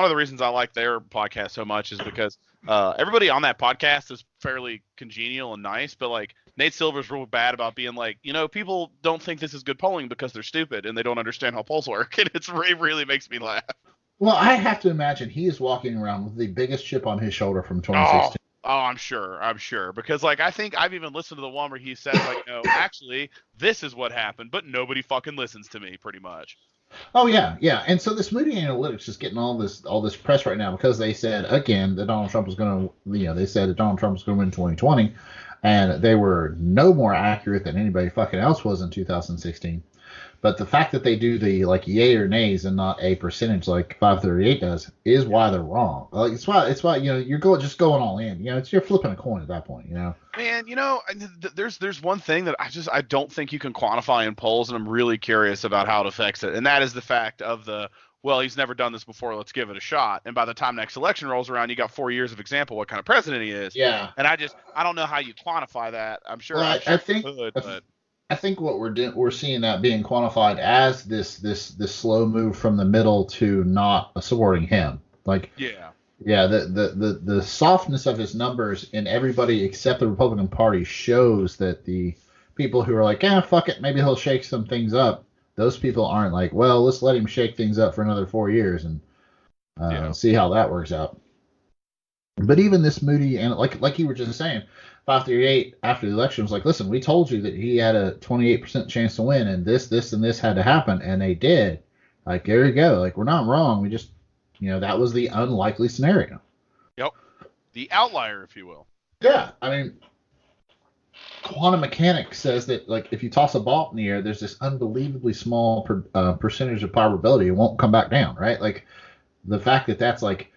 of the reasons I like their podcast so much is because everybody on that podcast is fairly congenial and nice, but like Nate Silver's real bad about being like, people don't think this is good polling because they're stupid and they don't understand how polls work. And it really makes me laugh. Well, I have to imagine he is walking around with the biggest chip on his shoulder from 2016. Oh, I'm sure. Because like, I think I've even listened to the one where he says like, no, actually this is what happened, but nobody fucking listens to me pretty much. Oh yeah. And so this Moody Analytics is getting all this press right now because they said again that Donald Trump was going to, they said that Donald Trump was going to win 2020, and they were no more accurate than anybody fucking else was in 2016. But the fact that they do the like yay or nays and not a percentage like 538 does is why they're wrong. Like it's why you're just going all in. You're flipping a coin at that point. Man, there's one thing that I don't think you can quantify in polls, and I'm really curious about how it affects it, and that is the fact of he's never done this before, let's give it a shot. And by the time next election rolls around, you got 4 years of example what kind of president he is. Yeah. And I don't know how you quantify that. I'm sure. Well, I think what we're seeing that being quantified as this slow move from the middle to not supporting him. Like, yeah. Yeah, the softness of his numbers in everybody except the Republican Party shows that the people who are like, fuck it, maybe he'll shake some things up. Those people aren't like, well, let's let him shake things up for another 4 years and Yeah. see how that works out. But even this Moody and like you were just saying, 538 after the election was like, listen, we told you that he had a 28% chance to win, and this, and this had to happen, and they did. Like, there you go. Like, we're not wrong. We just, that was the unlikely scenario. Yep. The outlier, if you will. Yeah, I mean, quantum mechanics says that like if you toss a ball in the air, there's this unbelievably small percentage of probability it won't come back down, right? Like the fact that that's like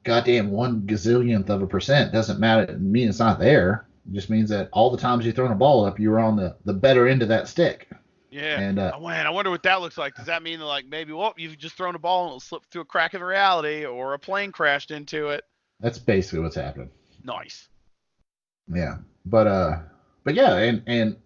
goddamn 1 gazillionth of a percent doesn't matter. It mean it's not there. It just means that all the times you thrown a ball up, you were on the better end of that stick. Yeah. And Oh, man, I wonder what that looks like. Does that mean that, like, maybe, well, you've just thrown a ball and it'll slip through a crack in reality, or a plane crashed into it? that's basically what's happening. Nice. Yeah, but yeah, and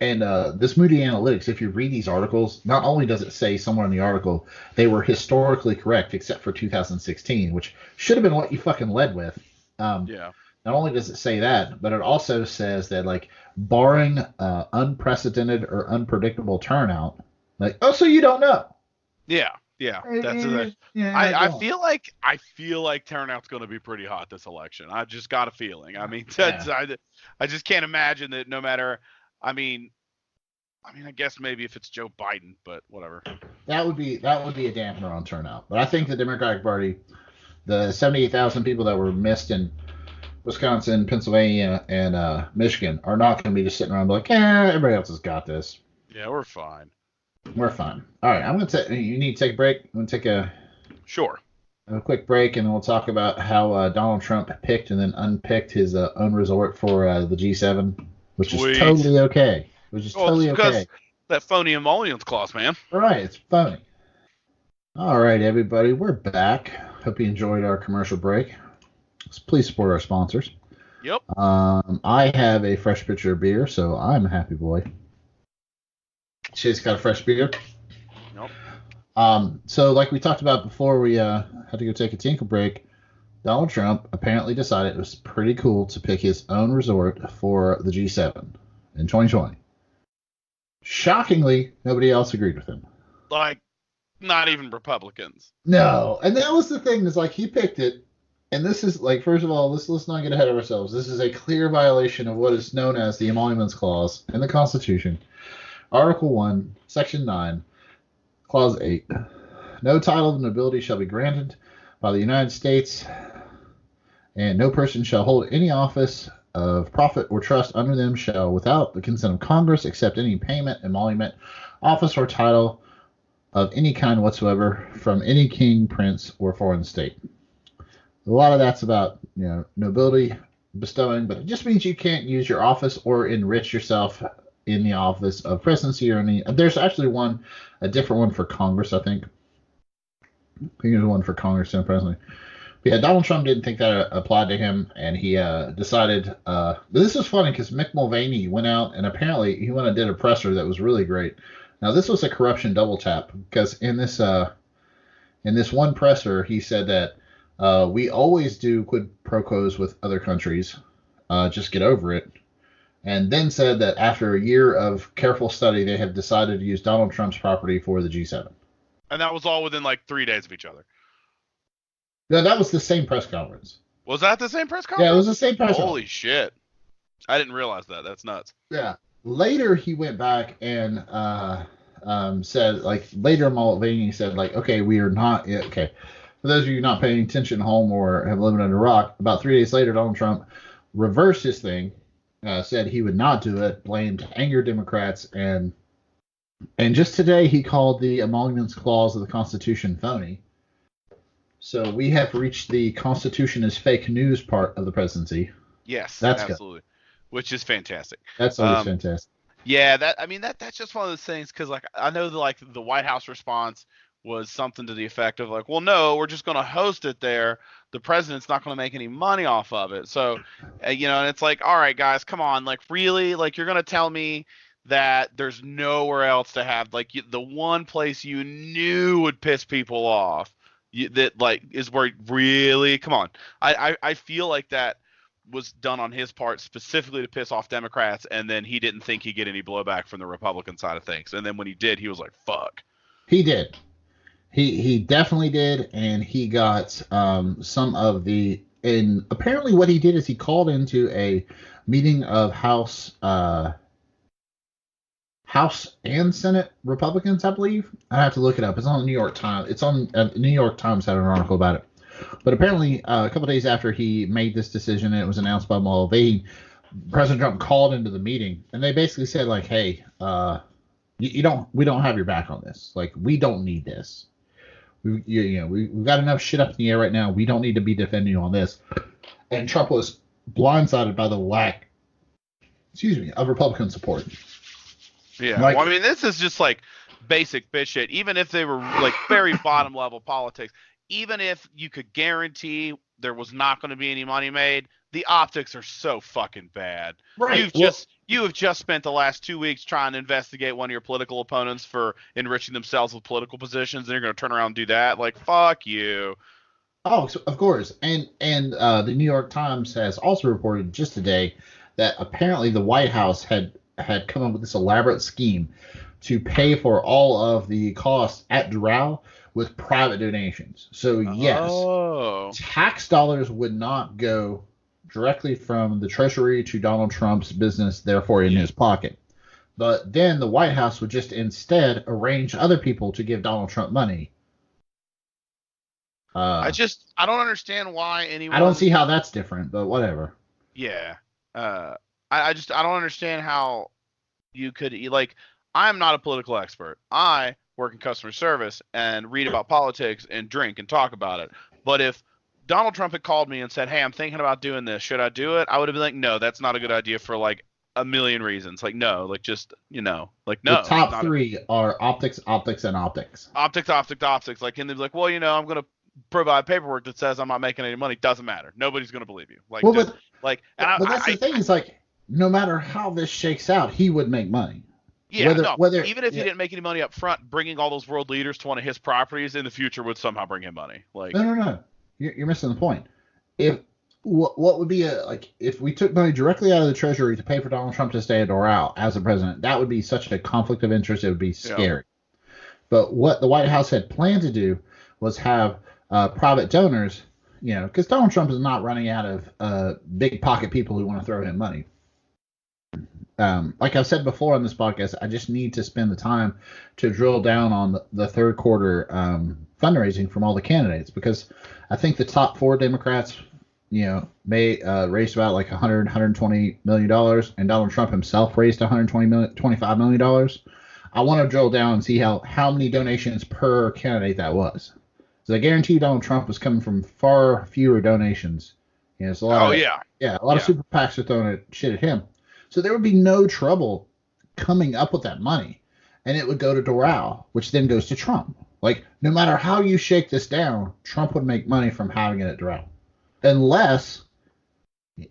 this Moody Analytics, if you read these articles, not only does it say somewhere in the article they were historically correct except for 2016, which should have been what you fucking led with. Yeah. Not only does it say that, but it also says that like barring unprecedented or unpredictable turnout, like so you don't know. Yeah. Yeah. That's it. Yeah, I go feel like turnout's going to be pretty hot this election. I've just got a feeling. I mean, Yeah. I just can't imagine that no matter. I mean, I guess maybe if it's Joe Biden, but whatever. That would be a dampener on turnout. But I think the Democratic Party, the 78,000 people that were missed in Wisconsin, Pennsylvania, and Michigan are not going to be just sitting around like, everybody else has got this. Yeah, we're fine. We're fine. All right, I'm going to take. You need to take a break. I'm going to take Sure. a quick break, and we'll talk about how Donald Trump picked and then unpicked his own resort for the G7, which is Sweet. totally okay. Which is Well, it's totally because okay. that phony emollients clause, man. All right, it's funny. All right, everybody, we're back. Hope you enjoyed our commercial break. Please support our sponsors. Yep. I have a fresh pitcher of beer, so I'm a happy boy. Shay's got a fresh beer. Nope. So like we talked about before we had to go take a tinkle break, Donald Trump apparently decided it was pretty cool to pick his own resort for the G7 in 2020. Shockingly, nobody else agreed with him. Like, not even Republicans. No, and that was the thing is like he picked it, and this is like first of all, let's not get ahead of ourselves. This is a clear violation of what is known as the Emoluments Clause in the Constitution, Article 1, Section 9, Clause 8. No title of nobility shall be granted by the United States, and no person shall hold any office of profit or trust under them shall, without the consent of Congress, accept any payment, emolument, office, or title of any kind whatsoever from any king, prince, or foreign state. A lot of that's about nobility bestowing, but it just means you can't use your office or enrich yourself in the office of presidency or any. There's actually a different one for Congress, I think. I think there's one for Congress and president. But yeah, Donald Trump didn't think that applied to him, and he decided. But this was funny because Mick Mulvaney went out and apparently he went and did a presser that was really great. Now this was a corruption double tap because in this one presser he said that we always do quid pro quos with other countries, just get over it, and then said that after a year of careful study they have decided to use Donald Trump's property for the G7. And that was all within like 3 days of each other. No, that was the same press conference. Was that the same press conference? Yeah, it was the same press Holy conference. shit. I didn't realize that. That's nuts. Yeah. Later, he went back and said, like, later Mulvaney said, like, okay, we are not, okay. For those of you not paying attention at home or have lived under a rock, about 3 days later, Donald Trump reversed his thing, said he would not do it, blamed angry Democrats, and just today he called the Emoluments Clause of the Constitution phony. So we have reached the Constitution is fake news part of the presidency. Yes, That's absolutely. Good. Which is fantastic. That's always fantastic. Yeah, that's just one of those things because like I know the White House response was something to the effect of like, well, no, we're just going to host it there. The president's not going to make any money off of it. So, and it's like, all right, guys, come on, like really, like you're going to tell me that there's nowhere else to have like the one place you knew would piss people off that like is where really come on. I feel like that was done on his part specifically to piss off Democrats, and then he didn't think he'd get any blowback from the Republican side of things. And then when he did, he was like, "Fuck." He did. He definitely did, and he got some of the. And apparently, what he did is he called into a meeting of House and Senate Republicans, I believe. I have to look it up. It's on the New York Times. It's on New York Times had an article about it. But apparently, a couple days after he made this decision, and it was announced by Mulvaney, President Trump called into the meeting, and they basically said, like, "Hey, we don't have your back on this. Like, we don't need this. We've got enough shit up in the air right now. We don't need to be defending you on this." And Trump was blindsided by the lack, of Republican support. Yeah, well, I mean, this is just like basic bitch shit. Even if they were like very bottom level politics, even if you could guarantee there was not going to be any money made, the optics are so fucking bad. Right. You have just spent the last 2 weeks trying to investigate one of your political opponents for enriching themselves with political positions, and you're going to turn around and do that? Like, fuck you. Oh, of course. And the New York Times has also reported just today that apparently the White House had come up with this elaborate scheme to pay for all of the costs at Doral with private donations. So yes, tax dollars would not go directly from the Treasury to Donald Trump's business, therefore in his pocket. But then the White House would just instead arrange other people to give Donald Trump money. I don't understand why anyone. I don't see how that's different, but whatever. Yeah. I don't understand how you could, like, I'm not a political expert. I work in customer service and read about politics and drink and talk about it. But if Donald Trump had called me and said, "Hey, I'm thinking about doing this. Should I do it?" I would have been like, "No, that's not a good idea for like a million reasons." Like, no, like just, like, no. The top three are optics, optics, and optics. Optics. Like, and they'd be like, "Well, I'm going to provide paperwork that says I'm not making any money." Doesn't matter. Nobody's going to believe you. Like, but that's the thing is, like, no matter how this shakes out, he would make money. Yeah, even if he didn't make any money up front, bringing all those world leaders to one of his properties in the future would somehow bring him money. Like, no. You're missing the point. If what would be if we took money directly out of the Treasury to pay for Donald Trump to stay at Doral as a president, that would be such a conflict of interest. It would be scary. Yeah. But what the White House had planned to do was have private donors, because Donald Trump is not running out of big pocket people who want to throw him money. Like I've said before on this podcast, I just need to spend the time to drill down on the third quarter fundraising from all the candidates, because I think the top four Democrats, may raised about like $120 million, and Donald Trump himself raised $25 million. I want to drill down and see how many donations per candidate that was. So I guarantee Donald Trump was coming from far fewer donations. It's a lot a lot of super PACs are throwing shit at him. So there would be no trouble coming up with that money, and it would go to Doral, which then goes to Trump. Like, no matter how you shake this down, Trump would make money from having it at Doral, unless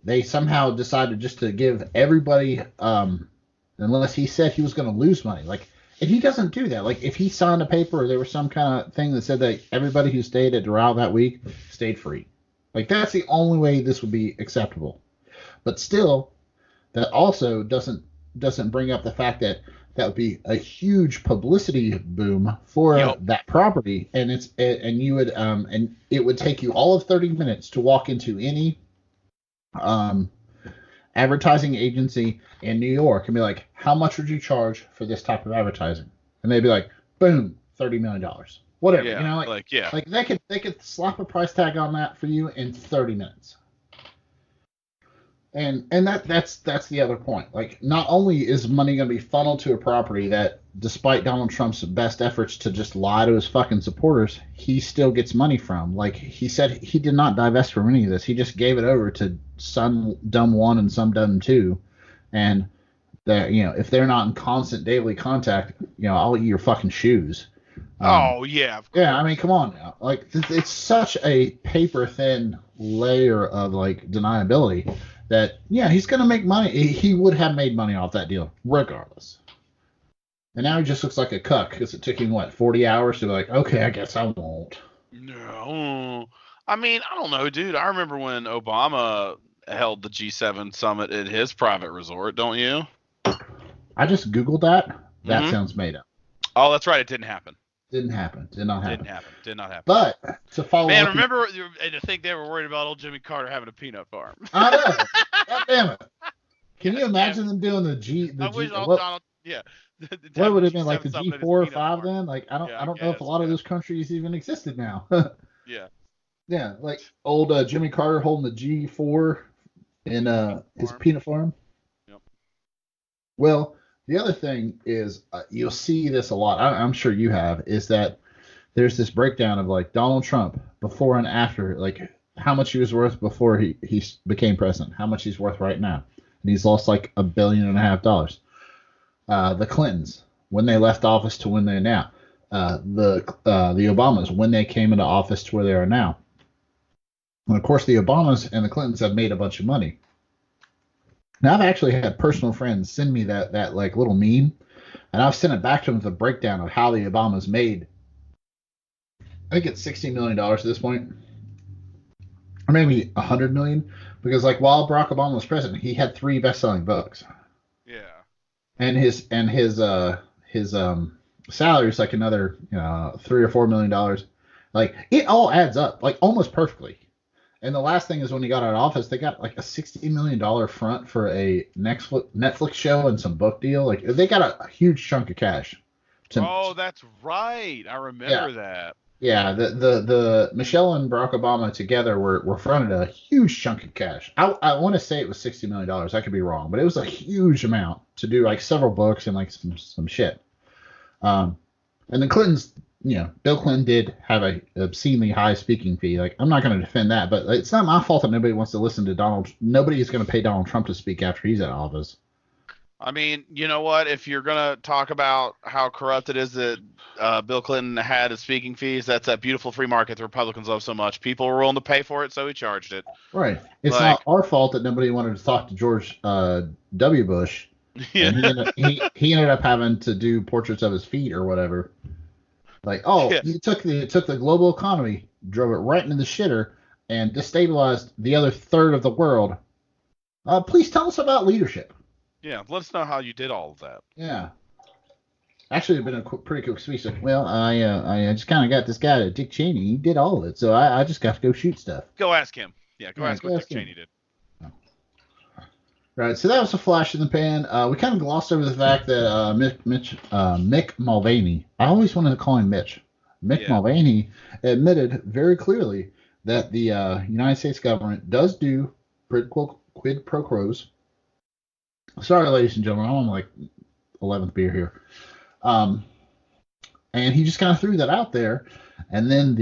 they somehow decided just to give everybody, unless he said he was going to lose money. Like, and he doesn't do that. Like, if he signed a paper or there was some kind of thing that said that everybody who stayed at Doral that week stayed free. Like, that's the only way this would be acceptable. But still, that also doesn't bring up the fact that would be a huge publicity boom for that property, and it would take you all of 30 minutes to walk into any advertising agency in New York and be like, "How much would you charge for this type of advertising?" And they'd be like, "Boom, $30 million, whatever." Like they could slap a price tag on that for you in 30 minutes. And that's the other point. Like, not only is money going to be funneled to a property that, despite Donald Trump's best efforts to just lie to his fucking supporters, he still gets money from. Like, he said he did not divest from any of this. He just gave it over to some dumb one and some dumb two. And that, if they're not in constant daily contact, I'll eat your fucking shoes. Yeah. Yeah, I mean, come on now. Like, it's such a paper thin layer of like deniability that, he's going to make money. He would have made money off that deal regardless. And now he just looks like a cuck because it took him, 40 hours to be like, okay, I guess I won't. No. I mean, I don't know, dude. I remember when Obama held the G7 summit at his private resort, don't you? I just Googled that. That Mm-hmm. sounds made up. Oh, that's right. It didn't happen. Didn't happen. Did not Didn't happen. happen. Did not happen. But to follow Man, up, remember, and to think they were worried about old Jimmy Carter having a peanut farm. I know. God damn it. Can you God imagine damn them doing the G? The I G. wish all What, Donald. Yeah. what would it have been like G7 the something at his G4 or peanut 5 farm. then? Like I Yeah, don't know if a guess, lot of yeah. those countries even existed now. Yeah. Yeah, like old Jimmy Carter holding the G4 in his peanut farm. Yep. Well, the other thing is you'll see this a lot. I'm sure you have. Is that there's this breakdown of like Donald Trump before and after, like how much he was worth before he became president, how much he's worth right now, and he's lost like $1.5 billion. The Clintons when they left office to when they're now. The Obamas when they came into office to where they are now. And of course, the Obamas and the Clintons have made a bunch of money. Now, I've actually had personal friends send me that like little meme, and I've sent it back to them with a breakdown of how the Obamas made. I think it's $60 million at this point, or maybe $100 million, because like while Barack Obama was president, he had 3 best-selling books. Yeah. And his salary is like another $3 or $4 million. Like it all adds up like almost perfectly. And the last thing is when he got out of office, they got like a $60 million front for a Netflix show and some book deal. Like they got a huge chunk of cash. Oh, that's right. I remember that. Yeah, the Michelle and Barack Obama together were fronted a huge chunk of cash. I want to say it was $60 million. I could be wrong, but it was a huge amount to do like several books and like some shit. And the Clintons, Bill Clinton did have a obscenely high speaking fee. Like I'm not going to defend that, but it's not my fault that nobody wants to listen to Donald. Nobody is going to pay Donald Trump to speak after he's out of office. I mean, you know what? If you're gonna talk about how corrupt it is that Bill Clinton had his speaking fees, that's that beautiful free market the Republicans love so much. People were willing to pay for it, so he charged it. Right. It's like, not our fault that nobody wanted to talk to George W. Bush. Yeah. And he ended up having to do portraits of his feet or whatever. Like, you took the global economy, drove it right into the shitter, and destabilized the other third of the world. Please tell us about leadership. Yeah, let us know how you did all of that. Yeah. Actually, it'd been a pretty quick speech. Like, well, I just kind of got this guy, Dick Cheney. He did all of it, so I just got to go shoot stuff. Go ask him. Yeah, go ask what Dick Cheney did. Right, so that was a flash in the pan. We kind of glossed over the fact that Mick Mulvaney, I always wanted to call him Mitch. Mick Mulvaney admitted very clearly that the United States government does do quid pro quos. Sorry, ladies and gentlemen, I'm on like 11th beer here. And he just kind of threw that out there, and then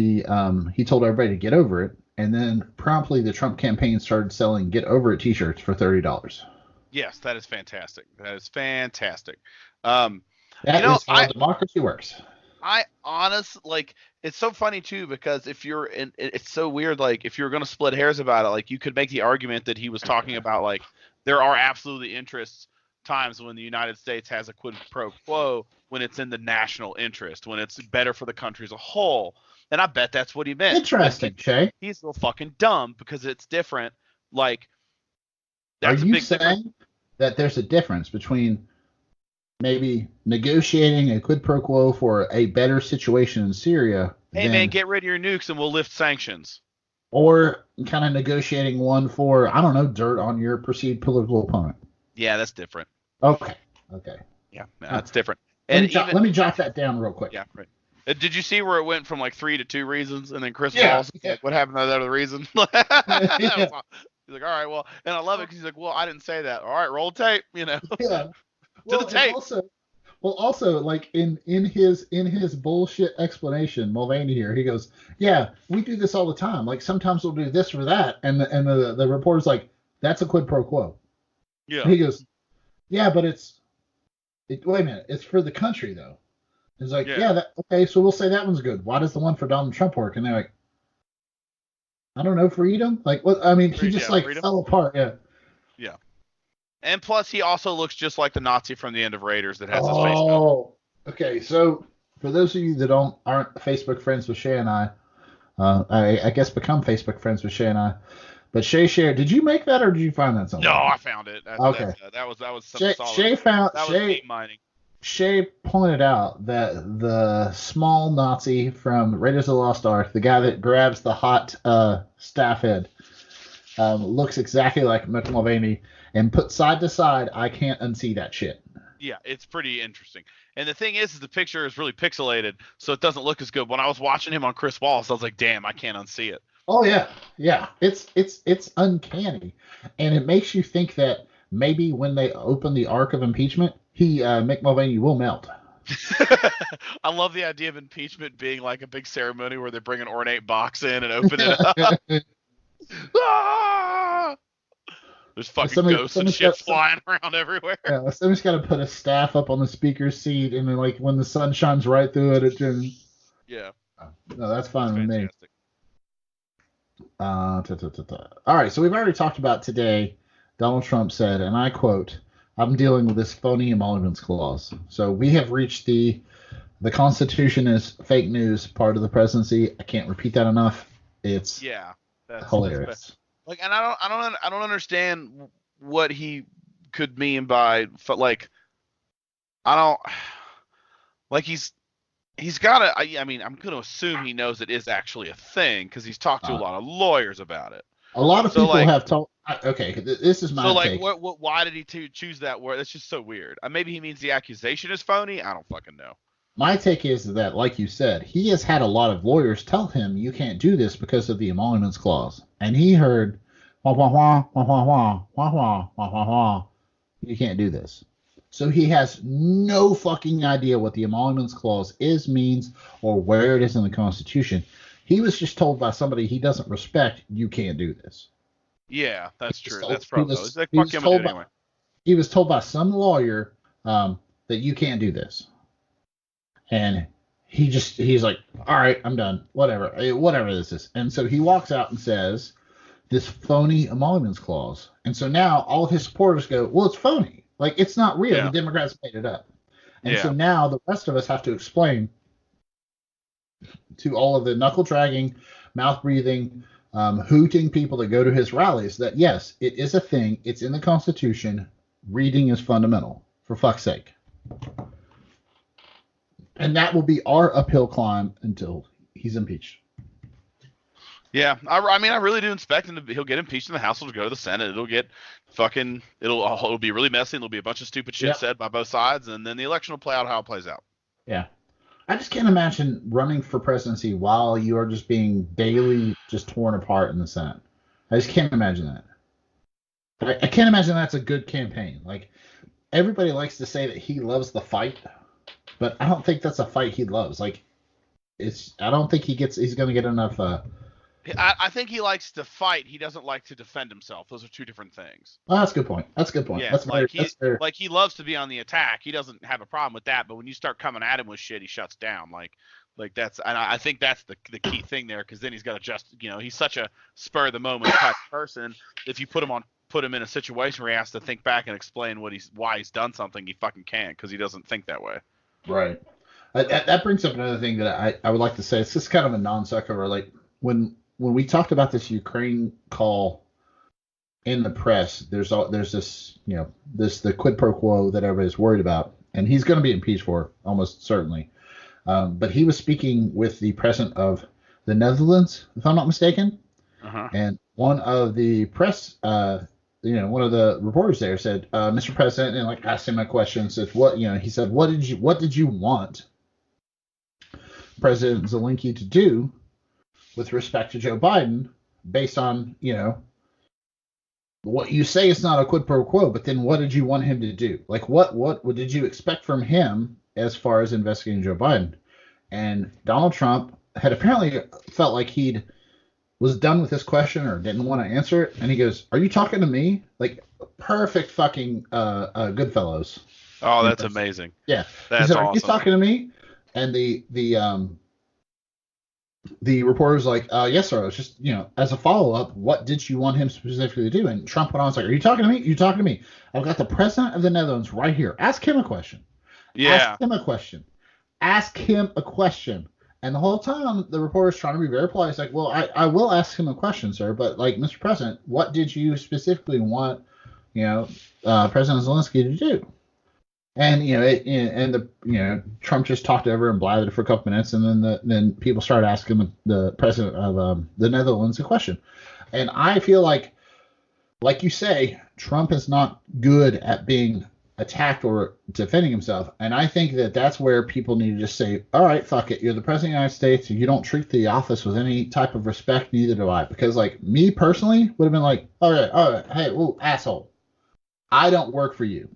he told everybody to get over it. And then promptly the Trump campaign started selling "Get Over It" T-shirts for $30. Yes, that is fantastic. That is fantastic. That is how democracy works. I honestly it's so funny too because it's so weird. Like if you're going to split hairs about it, like you could make the argument that he was talking about like there are absolutely times when the United States has a quid pro quo when it's in the national interest, when it's better for the country as a whole. And I bet that's what he meant. Interesting, Shay. He's a little fucking dumb because it's different. Like, that's a big difference. Are you saying that there's a difference between maybe negotiating a quid pro quo for a better situation in Syria? Hey, man, get rid of your nukes and we'll lift sanctions. Or kind of negotiating one for, I don't know, dirt on your perceived political opponent. Yeah, that's different. Okay. Yeah, that's different. Let me jot that down real quick. Yeah, right. Did you see where it went from like 3 to 2 reasons, and then Chris Wallace, like, what happened to that other reason? He's like, all right, well, and I love it because he's like, well, I didn't say that. All right, roll tape, Yeah. To the tape. Also, like in his bullshit explanation, Mulvaney here, he goes, yeah, we do this all the time. Like sometimes we'll do this or that, and the reporter's like, that's a quid pro quo. Yeah. And he goes, yeah, but wait a minute, it's for the country though. It's like, okay, so we'll say that one's good. Why does the one for Donald Trump work? And they're like, I don't know, freedom? Like, what? I mean, he just freedom? Fell apart. Yeah. Yeah. And plus, he also looks just like the Nazi from the end of Raiders that has his face. Oh, okay. So for those of you that aren't Facebook friends with Shay and I, I guess become Facebook friends with Shay and I. But Shay shared. Did you make that or did you find that No, somewhere? I found it. Okay. That was some Shay, solid. Shay found That was meme mining. Shay pointed out that the small Nazi from Raiders of the Lost Ark, the guy that grabs the hot staff head, looks exactly like Mick Mulvaney, and put side to side, I can't unsee that shit. Yeah, it's pretty interesting. And the thing is the picture is really pixelated, so it doesn't look as good. When I was watching him on Chris Wallace, I was like, damn, I can't unsee it. Oh yeah, yeah. It's uncanny, and it makes you think that maybe when they open the Ark of Impeachment, Mick Mulvaney will melt. I love the idea of impeachment being like a big ceremony where they bring an ornate box in and open it up. Ah! There's fucking ghosts and shit flying around everywhere. Yeah, somebody's got to put a staff up on the speaker seat, and then like when the sun shines right through it, it turns. Yeah. No, that's fine with me. Fantastic. All right, so we've already talked about today. Donald Trump said, and I quote, "I'm dealing with this phony emoluments clause." So we have reached the Constitution is fake news part of the presidency. I can't repeat that enough. It's that's hilarious. Like, and I don't understand what he could mean by like, I don't like he's got to. I mean, I'm going to assume he knows it is actually a thing because he's talked to a lot of lawyers about it. A lot of people have told. Okay, this is my take. So, like, why did he choose that word? That's just so weird. Maybe he means the accusation is phony. I don't fucking know. My take is that, like you said, he has had a lot of lawyers tell him you can't do this because of the emoluments clause, and he heard, wah wah wah wah wah wah wah wah wah wah wah, you can't do this. So he has no fucking idea what the emoluments clause is, means, or where it is in the Constitution. He was just told by somebody he doesn't respect, you can't do this. Yeah, that's true. That's probably. Like, fuck him anyway. He was told by some lawyer that you can't do this. And he's like, all right, I'm done. Whatever this is. And so he walks out and says this phony emoluments clause. And so now all of his supporters go, well, it's phony. Like, it's not real. The Democrats made it up. And so now the rest of us have to explain to all of the knuckle dragging, mouth breathing, hooting people that go to his rallies that, yes, it is a thing. It's in the Constitution. Reading is fundamental, for fuck's sake. And that will be our uphill climb until he's impeached. Yeah, I mean, I really do expect him to. He'll get impeached in the House. It'll go to the Senate. It'll get fucking. It'll be really messy. And there'll be a bunch of stupid shit said by both sides, and then the election will play out how it plays out. Yeah, I just can't imagine running for presidency while you are just being daily just torn apart in the Senate. I just can't imagine that. I can't imagine that's a good campaign. Like, everybody likes to say that he loves the fight, but I don't think that's a fight he loves. Like, I don't think he's going to get enough. I think he likes to fight. He doesn't like to defend himself. Those are two different things. Oh, that's a good point. Yeah, that's fair. Like, he loves to be on the attack. He doesn't have a problem with that. But when you start coming at him with shit, he shuts down. Like that's, and I think that's the key thing there, because then he's got to just, he's such a spur of the moment type person. If you put him in a situation where he has to think back and explain why he's done something, he fucking can't, because he doesn't think that way. Right. That brings up another thing that I would like to say. It's just kind of a non sequitur. Like, when we talked about this Ukraine call in the press, there's this, the quid pro quo that everybody's worried about, and he's going to be impeached for, almost certainly. But he was speaking with the president of the Netherlands, if I'm not mistaken. Uh-huh. And one of the press, one of the reporters there said, Mr. President, and like asked him a question, said, he said, what did you want President Zelensky to do with respect to Joe Biden, based on, what you say is not a quid pro quo, but then what did you want him to do? Like, what did you expect from him as far as investigating Joe Biden? And Donald Trump had apparently felt like was done with this question or didn't want to answer it. And he goes, are you talking to me? Like, perfect fucking Goodfellas. Oh, that's amazing. Yeah. That's he said, awesome. Are you talking to me? And the reporter was like, yes, sir. It was just, as a follow-up, what did you want him specifically to do? And Trump went on, was like, are you talking to me? You talking to me? I've got the president of the Netherlands right here. Ask him a question. Yeah. Ask him a question. And the whole time, the reporter's trying to be very polite. It's like, well, I will ask him a question, sir, but like, Mr. President, what did you specifically want, President Zelensky to do? And Trump just talked over and blathered for a couple minutes, and then people started asking the president of the Netherlands a question. And I feel like you say, Trump is not good at being attacked or defending himself. And I think that's where people need to just say, all right, fuck it. You're the president of the United States. You don't treat the office with any type of respect. Neither do I. Because like me personally would have been like, all right. Hey, whoa, asshole. I don't work for you.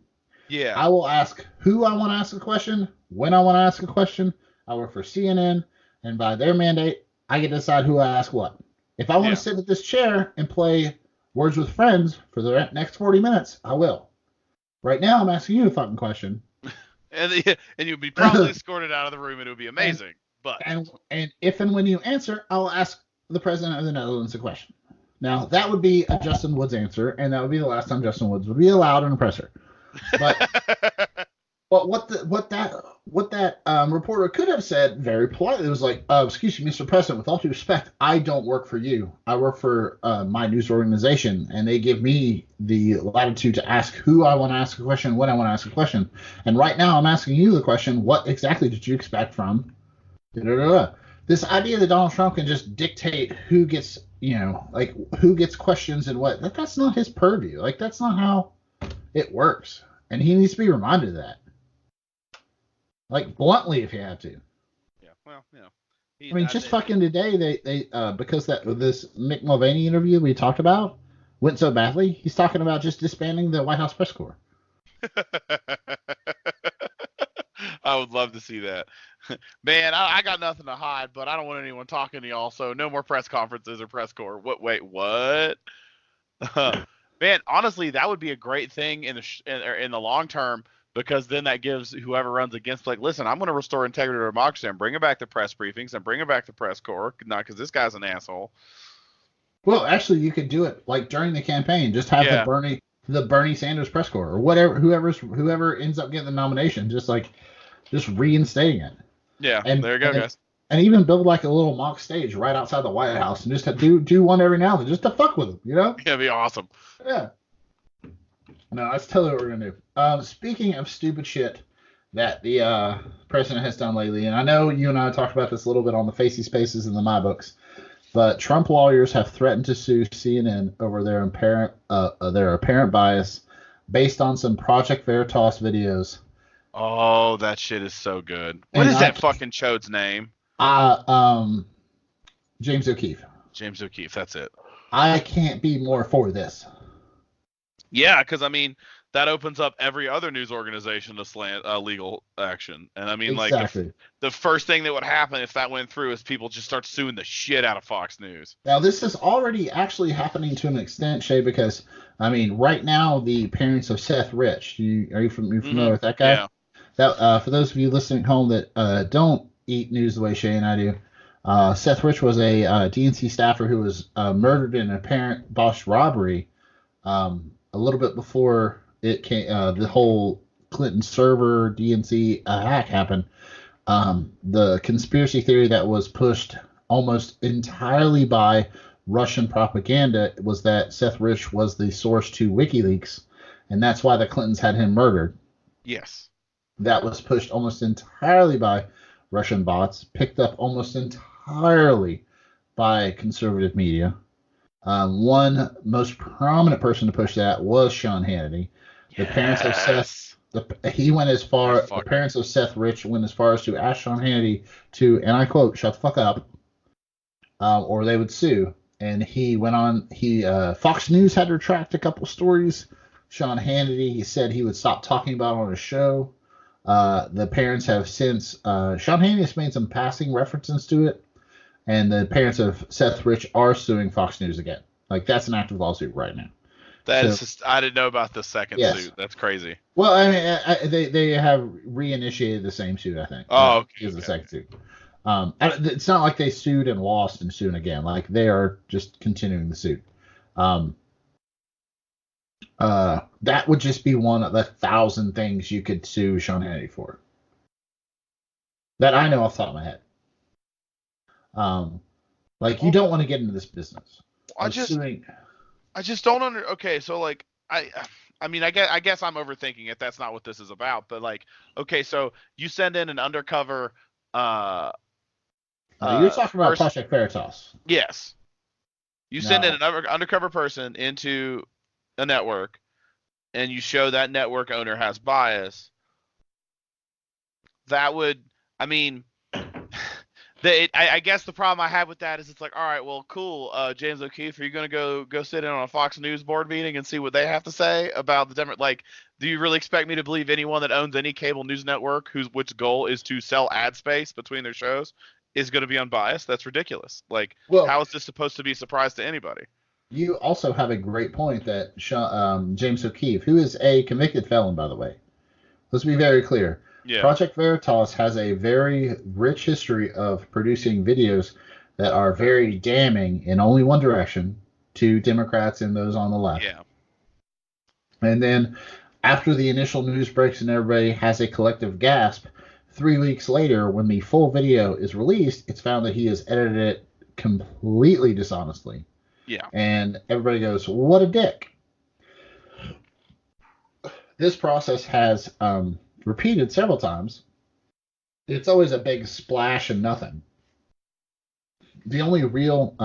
Yeah. I will ask who I want to ask a question, when I want to ask a question. I work for CNN, and by their mandate, I get to decide who I ask what. If I want to sit at this chair and play Words with Friends for the next 40 minutes, I will. Right now, I'm asking you a fucking question. And you'd be probably escorted out of the room. It would be amazing. And if and when you answer, I'll ask the president of the Netherlands a question. Now, that would be a Justin Woods answer, and that would be the last time Justin Woods would be allowed in a presser. But what that reporter could have said very politely was like, excuse me, Mr. President, with all due respect, I don't work for you. I work for my news organization, and they give me the latitude to ask who I want to ask a question, when I want to ask a question. And right now I'm asking you the question, what exactly did you expect from this idea that Donald Trump can just dictate who gets, who gets questions and what? That's not his purview. Like, that's not how it works. And he needs to be reminded of that. Like, bluntly, if you have to. Yeah, well, I mean, just fucking today, they because this Mick Mulvaney interview we talked about went so badly, he's talking about just disbanding the White House press corps. I would love to see that. Man, I got nothing to hide, but I don't want anyone talking to y'all, so no more press conferences or press corps. Wait, what? Man, honestly, that would be a great thing in the long term, because then that gives whoever runs against, like, listen, I'm going to restore integrity to democracy. I'm bringing back the press briefings. I'm bringing back the press corps, not because this guy's an asshole. Well, actually, you could do it like during the campaign. Just have the Bernie Sanders press corps or whatever, whoever ends up getting the nomination, just reinstating it. Yeah, and there you go, guys. And even build like a little mock stage right outside the White House and just do one every now and then just to fuck with them, Yeah, it'd be awesome. Yeah. No, that's totally what we're going to do. Speaking of stupid shit that the president has done lately, and I know you and I talked about this a little bit on the Facey Spaces and the My Books, but Trump lawyers have threatened to sue CNN over their apparent bias based on some Project Veritas videos. Oh, that shit is so good. What is that fucking chode's name? James O'Keefe. James O'Keefe, that's it. I can't be more for this. Yeah, because I mean, that opens up every other news organization to slant legal action. And I mean, exactly. Like, the first thing that would happen if that went through is people just start suing the shit out of Fox News. Now, this is already actually happening to an extent, Shay, because, I mean, right now, the parents of Seth Rich, are you familiar with that guy? Yeah. That, for those of you listening at home that don't eat news the way Shay and I do, Seth Rich was a DNC staffer who was murdered in an apparent botched robbery a little bit before it came, the whole Clinton server DNC hack happened. The conspiracy theory that was pushed almost entirely by Russian propaganda was that Seth Rich was the source to WikiLeaks, and that's why the Clintons had him murdered. Yes. That was pushed almost entirely by Russian bots, picked up almost entirely by conservative media. One most prominent person to push that was Sean Hannity. The parents of Seth, he went as far. The parents of Seth Rich went as far as to ask Sean Hannity to, and I quote, "shut the fuck up," or they would sue. And he went on. Fox News had to retract a couple stories. Sean Hannity, he said he would stop talking about it on his show. The parents have since. Sean Hannity has made some passing references to it. And the parents of Seth Rich are suing Fox News again. Like, that's an active lawsuit right now. Is just, I didn't know about the second suit. That's crazy. Well, I mean, they have reinitiated the same suit, I think. Oh, okay. Is the second suit. It's not like they sued and lost and suing again. Like, they are just continuing the suit. That would just be one of the 1,000 things you could sue Sean Hannity for. That I know off the top of my head. Like, you don't want to get into this business I of just suing. I just don't okay, so like I mean I guess I'm overthinking it. That's not what this is about, but like okay, so you send in an undercover uh You're talking about person. Project Veritas. Yes. You send in No. an undercover person into a network and you show that network owner has bias. That would, I mean, I guess the problem I have with that is it's like, all right, well, cool, James O'Keefe, are you gonna go sit in on a Fox News board meeting and see what they have to say about the Democrat? Like, do you really expect me to believe anyone that owns any cable news network which goal is to sell ad space between their shows is going to be unbiased? That's ridiculous. Like, Well, how is this supposed to be a surprise to anybody? you also have a great point that James O'Keefe, who is a convicted felon, by the way, let's be very clear. Yeah. Project Veritas has a very rich history of producing videos that are very damning in only one direction to Democrats and those on the left. Yeah. And then after the initial news breaks and everybody has a collective gasp, 3 weeks later, when the full video is released, it's found that he has edited it completely dishonestly. Yeah. And everybody goes, what a dick. This process has repeated several times. It's always a big splash and nothing. The only real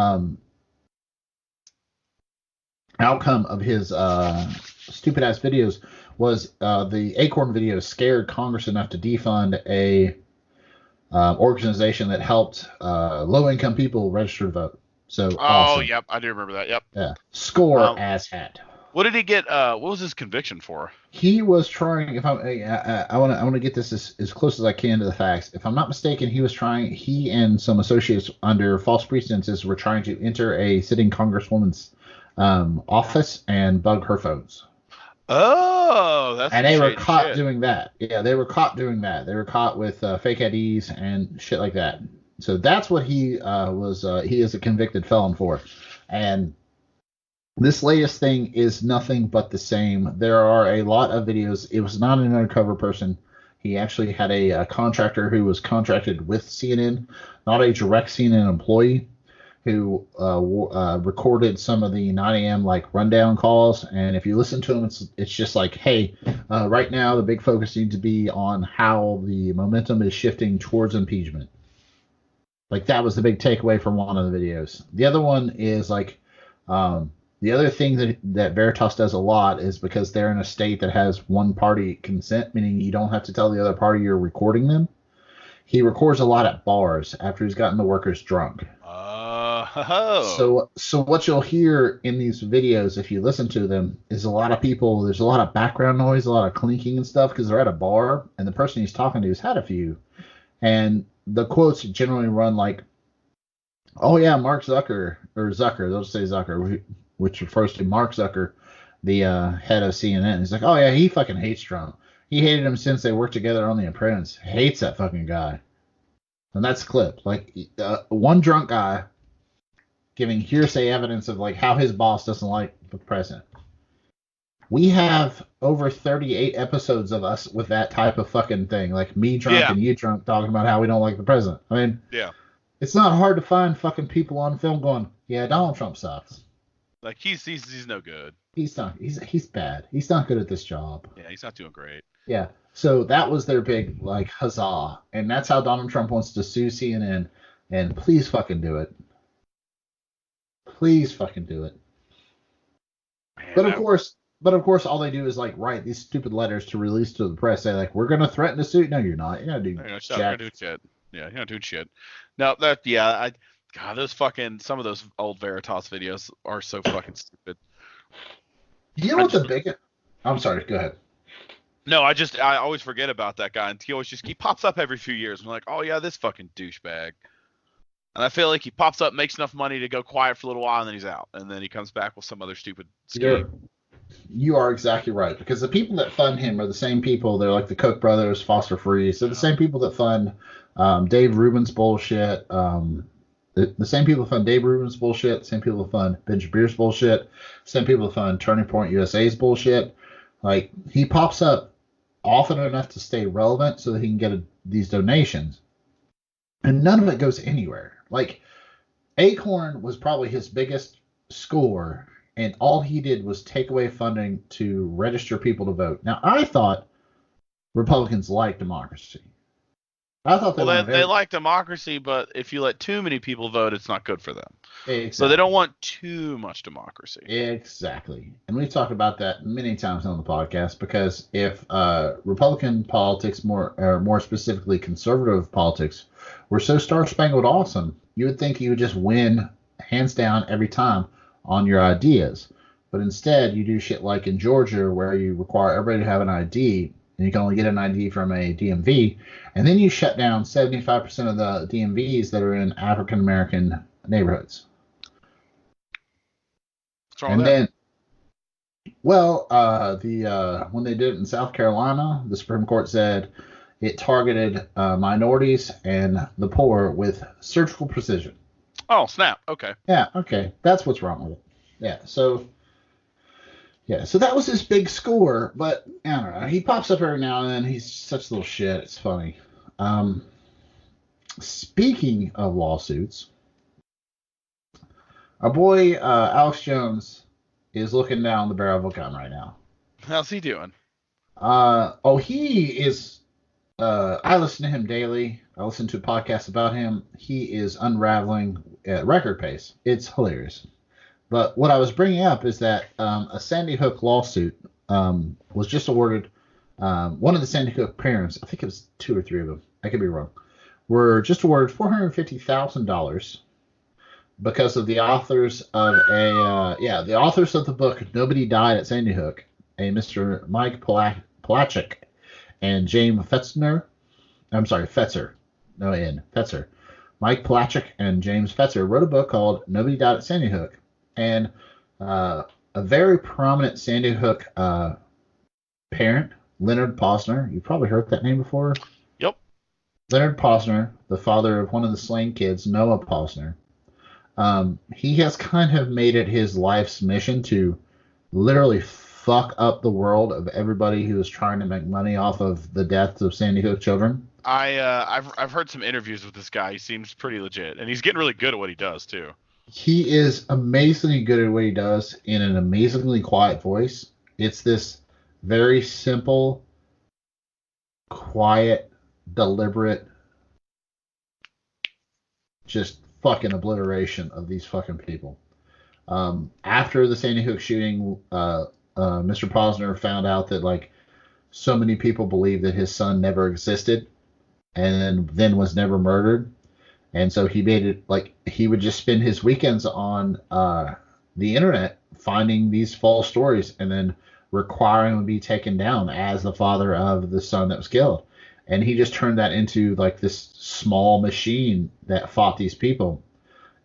outcome of his stupid ass videos was the Acorn video scared Congress enough to defund a organization that helped low income people register to vote. So awesome. Yep, I do remember that. Yep. Yeah. Score asshat. What did he get? What was his conviction for? He was trying. If I want to get this as close as I can to the facts. If I'm not mistaken, he was trying. He and some associates under false pretenses were trying to enter a sitting congresswoman's office and bug her phones. Oh, that's and they were caught doing that. Yeah, they were caught doing that. They were caught with fake IDs and shit like that. So that's what he was. He is a convicted felon for, and this latest thing is nothing but the same. There are a lot of videos. It was not an undercover person. He actually had a contractor who was contracted with CNN, not a direct CNN employee, who recorded some of the 9 a.m. like rundown calls. And if you listen to them, it's just like, hey, right now the big focus needs to be on how the momentum is shifting towards impeachment. Like, that was the big takeaway from one of the videos. The other one is like, the other thing that Veritas does a lot is because they're in a state that has one party consent, meaning you don't have to tell the other party you're recording them. He records a lot at bars after he's gotten the workers drunk. So what you'll hear in these videos, if you listen to them, is a lot of people, there's a lot of background noise, a lot of clinking and stuff, because they're at a bar, and the person he's talking to has had a few. And the quotes generally run like, oh yeah, Mark Zucker, or Zucker, they'll say Zucker, which refers to Mark Zucker, the head of CNN. He's like, oh yeah, he fucking hates Trump. He hated him since they worked together on The Apprentice. Hates that fucking guy. And that's clipped. Like, one drunk guy giving hearsay evidence of like how his boss doesn't like the president. We have over 38 episodes of us with that type of fucking thing. Like me drunk and you drunk talking about how we don't like the president. I mean, yeah, it's not hard to find fucking people on film going, yeah, Donald Trump sucks. Like he's no good. He's bad. He's not good at this job. Yeah, he's not doing great. Yeah. So that was their big like huzzah. And that's how Donald Trump wants to sue CNN. And please fucking do it. Please fucking do it. Man, but of course all they do is like write these stupid letters to release to the press, say like, we're gonna threaten to sue. No, you're not. You're not doing shit. Yeah, you're not doing shit. No, God, those fucking, some of those old Veritas videos are so fucking stupid. You know what the biggest? I'm sorry, go ahead. No, I always forget about that guy, and he pops up every few years. I'm like, oh yeah, this fucking douchebag. And I feel like he pops up, makes enough money to go quiet for a little while, and then he's out. And then he comes back with some other stupid scheme. You are exactly right, because the people that fund him are the same people. They're like the Koch brothers, Foster Free. So the same people that fund Dave Rubin's bullshit. The same people that fund Dave Rubin's bullshit. The same people that fund Ben Shapiro's bullshit. Same people that fund Turning Point USA's bullshit. Like, he pops up often enough to stay relevant so that he can get these donations. And none of it goes anywhere. Like, Acorn was probably his biggest score, and all he did was take away funding to register people to vote. Now, I thought Republicans liked democracy. I thought they Well, wanted they like democracy, but if you let too many people vote, it's not good for them. Exactly. So they don't want too much democracy. Exactly. And we've talked about that many times on the podcast, because if Republican politics, more specifically conservative politics, were so star-spangled awesome, you would think you would just win hands down every time on your ideas. But instead, you do shit like in Georgia, where you require everybody to have an ID, and you can only get an ID from a DMV, and then you shut down 75% of the DMVs that are in African American neighborhoods. What's wrong with that? Then, well, when they did it in South Carolina, the Supreme Court said it targeted minorities and the poor with surgical precision. Oh, snap. Okay. Yeah, okay. That's what's wrong with it. So that was his big score, but I don't know. He pops up every now and then. He's such a little shit. It's funny. Speaking of lawsuits, our boy Alex Jones is looking down the barrel of a gun right now. How's he doing? He is. I listen to him daily. I listen to podcasts about him. He is unraveling at record pace. It's hilarious. But what I was bringing up is that a Sandy Hook lawsuit was just awarded. One of the Sandy Hook parents, I think it was 2 or 3 of them, I could be wrong, were just awarded $450,000 because of the authors of the authors of the book Nobody Died at Sandy Hook, a Mr. Mike Palachuk and James Fetzer. Fetzer. Mike Palachuk and James Fetzer wrote a book called Nobody Died at Sandy Hook. And a very prominent Sandy Hook parent, Leonard Posner. You've probably heard that name before. Yep. Leonard Posner, the father of one of the slain kids, Noah Posner. He has kind of made it his life's mission to literally fuck up the world of everybody who is trying to make money off of the deaths of Sandy Hook children. I've heard some interviews with this guy. He seems pretty legit, and he's getting really good at what he does too. He is amazingly good at what he does in an amazingly quiet voice. It's this very simple, quiet, deliberate, just fucking obliteration of these fucking people. After the Sandy Hook shooting, Mr. Posner found out that like so many people believe that his son never existed and then was never murdered. And so he made it like he would just spend his weekends on the internet finding these false stories and then requiring them to be taken down as the father of the son that was killed. And he just turned that into like this small machine that fought these people.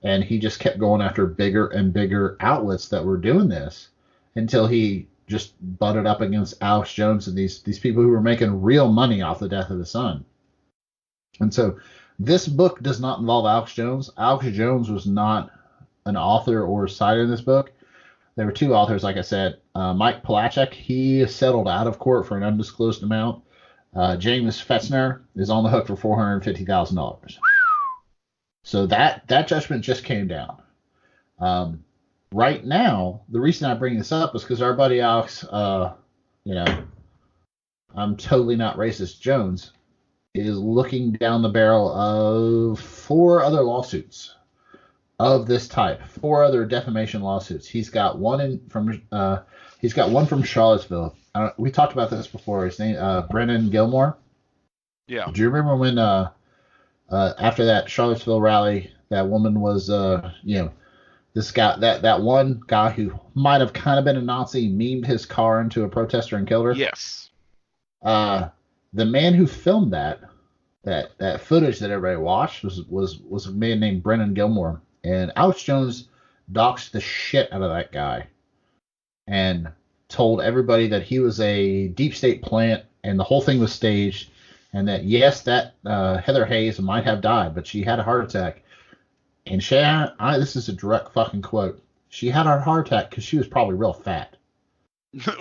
And he just kept going after bigger and bigger outlets that were doing this until he just butted up against Alex Jones and these people who were making real money off the death of the son. And so this book does not involve Alex Jones. Alex Jones was not an author or cited in this book. There were 2 authors, like I said. Mike Palachuk, he settled out of court for an undisclosed amount. James Fetzer is on the hook for $450,000. So that judgment just came down. Right now, the reason I bring this up is because our buddy Alex, I'm totally not racist, Jones, is looking down the barrel of 4 other lawsuits of this type, 4 other defamation lawsuits. He's got one from Charlottesville. We talked about this before. His name Brennan Gilmore. Yeah. Do you remember when after that Charlottesville rally, that woman was this guy, that one guy who might have kind of been a Nazi, memed his car into a protester and killed her? Yes. The man who filmed that footage that everybody watched was a man named Brennan Gilmore, and Alex Jones doxed the shit out of that guy and told everybody that he was a deep state plant and the whole thing was staged, and that yes, that Heather Hayes might have died, but she had a heart attack. And this is a direct fucking quote. She had a heart attack because she was probably real fat.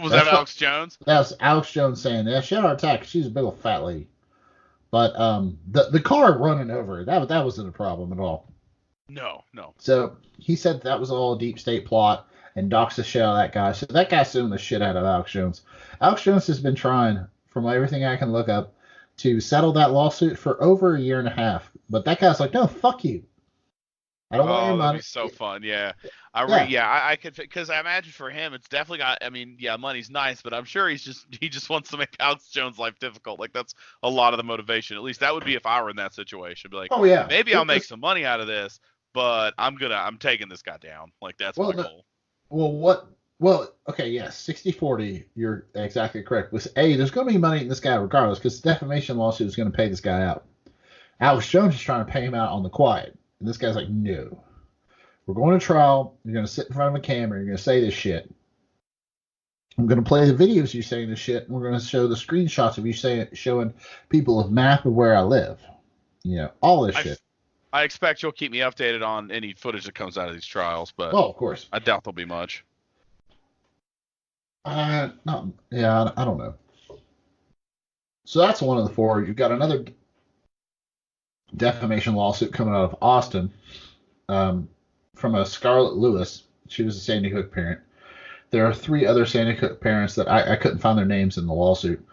Was that Alex Jones? That was Alex Jones saying that. She had a heart attack. She's a big old fat lady. But the car running over her, that wasn't a problem at all. No, no. So he said that was all a deep state plot and doxed the shit out of that guy. So that guy's suing the shit out of Alex Jones. Alex Jones has been trying, from everything I can look up, to settle that lawsuit for over a year and a half. But that guy's like, no, fuck you. I don't want your Oh, that'd money. be so fun. Yeah. Yeah. I could, because I imagine for him it's definitely got, I mean, yeah, money's nice, but I'm sure he just wants to make Alex Jones' life difficult. Like that's a lot of the motivation. At least that would be if I were in that situation. Be like, Oh yeah. maybe I'll It make just some money out of this, but I'm taking this guy down. Like that's well my no, goal. well what well okay, yes, 60-40, you're exactly correct. With there's gonna be money in this guy regardless, because the defamation lawsuit is gonna pay this guy out. Alex Jones is trying to pay him out on the quiet. And this guy's like, no. We're going to trial. You're going to sit in front of a camera. You're going to say this shit. I'm going to play the videos of you saying this shit. And we're going to show the screenshots of you showing people a map of where I live. You know, all this shit. I expect you'll keep me updated on any footage that comes out of these trials, but Oh, of course. I doubt there'll be much. No, yeah, I don't know. So that's one of the four. You've got another defamation lawsuit coming out of Austin. From a Scarlett Lewis. She was a Sandy Hook parent. There are 3 other Sandy Hook parents that I couldn't find their names in the lawsuit.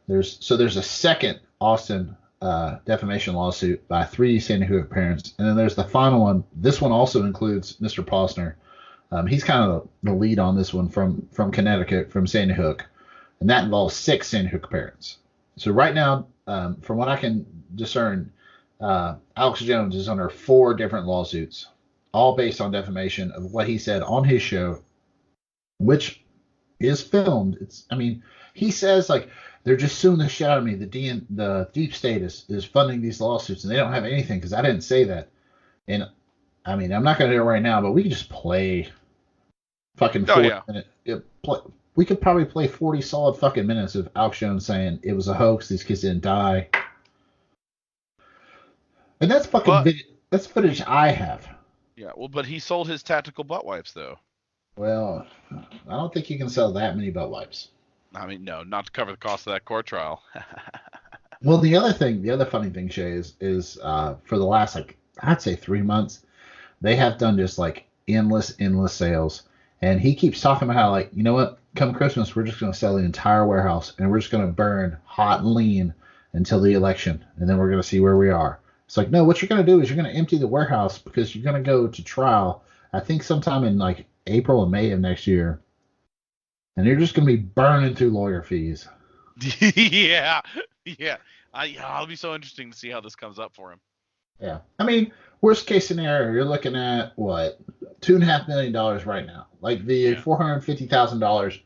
There's a second Austin defamation lawsuit by 3 Sandy Hook parents, and then there's the final one. This one also includes Mr. Posner. He's kind of the lead on this one from Connecticut, from Sandy Hook, and that involves 6 Sandy Hook parents. So right now, from what I can discern, Alex Jones is under 4 different lawsuits, all based on defamation of what he said on his show, which is filmed. He says like they're just suing the shit out of me. The deep state is funding these lawsuits, and they don't have anything because I didn't say that. And I mean, I'm not going to do it right now, but we can just play fucking 40 minutes. We could probably play 40 solid fucking minutes of Alex Jones saying it was a hoax. These kids didn't die. And that's that's footage I have. Yeah, well, but he sold his tactical butt wipes, though. Well, I don't think you can sell that many butt wipes. I mean, no, not to cover the cost of that court trial. Well, the other funny thing, Shay, is for the last, like, I'd say 3 months, they have done just, like, endless sales. And he keeps talking about how, like, you know what? Come Christmas, we're just going to sell the entire warehouse, and we're just going to burn hot and lean until the election, and then we're going to see where we are. It's like, no, what you're going to do is you're going to empty the warehouse because you're going to go to trial, I think sometime in like April or May of next year. And you're just going to be burning through lawyer fees. Yeah. It'll be so interesting to see how this comes up for him. Yeah. I mean, worst case scenario, you're looking at what? $2.5 million right now. Like the $450,000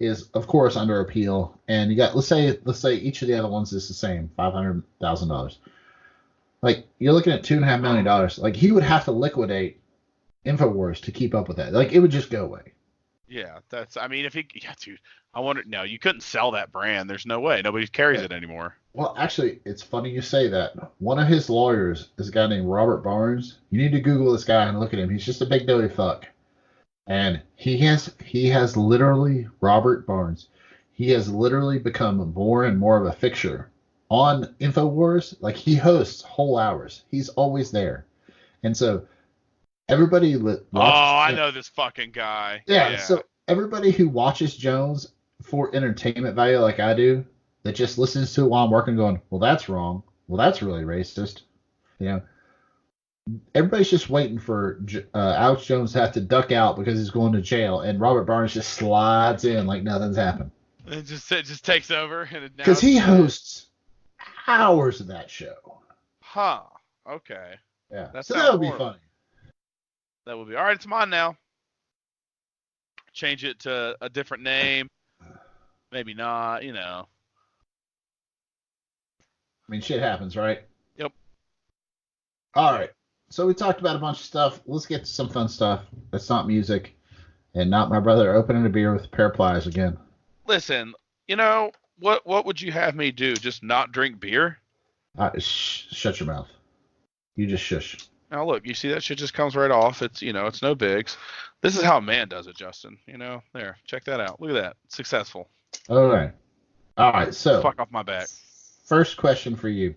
is, of course, under appeal. And you got, let's say each of the other ones is the same, $500,000. Like, you're looking at $2.5 million. Like, he would have to liquidate InfoWars to keep up with that. Like, it would just go away. Yeah, dude, I wonder, no, you couldn't sell that brand. There's no way. Nobody carries it anymore. Well, actually, it's funny you say that. One of his lawyers is a guy named Robert Barnes. You need to Google this guy and look at him. He's just a big dirty fuck. And he has literally, Robert Barnes, he has literally become more and more of a fixture on InfoWars. Like, he hosts whole hours. He's always there. And so everybody I know this fucking guy. Yeah, so everybody who watches Jones for entertainment value like I do, that just listens to it while I'm working going, well, that's wrong. Well, that's really racist. You know, everybody's just waiting for Alex Jones to have to duck out because he's going to jail, and Robert Barnes just slides in like nothing's happened. It just takes over. Because he hosts hours of that show. Huh. Okay. Yeah. So that would be funny. That would be. All right, it's mine now. Change it to a different name. Maybe not, you know. I mean, shit happens, right? Yep. All right. So we talked about a bunch of stuff. Let's get to some fun stuff. That's not music and not my brother opening a beer with a pair of pliers again. Listen, you know, what would you have me do? Just not drink beer? Shut your mouth. You just shush. Now look, you see that shit just comes right off. It's, you know, it's no bigs. This is how a man does it, Justin. You know, there, check that out. Look at that. Successful. All right. So fuck off my back. First question for you.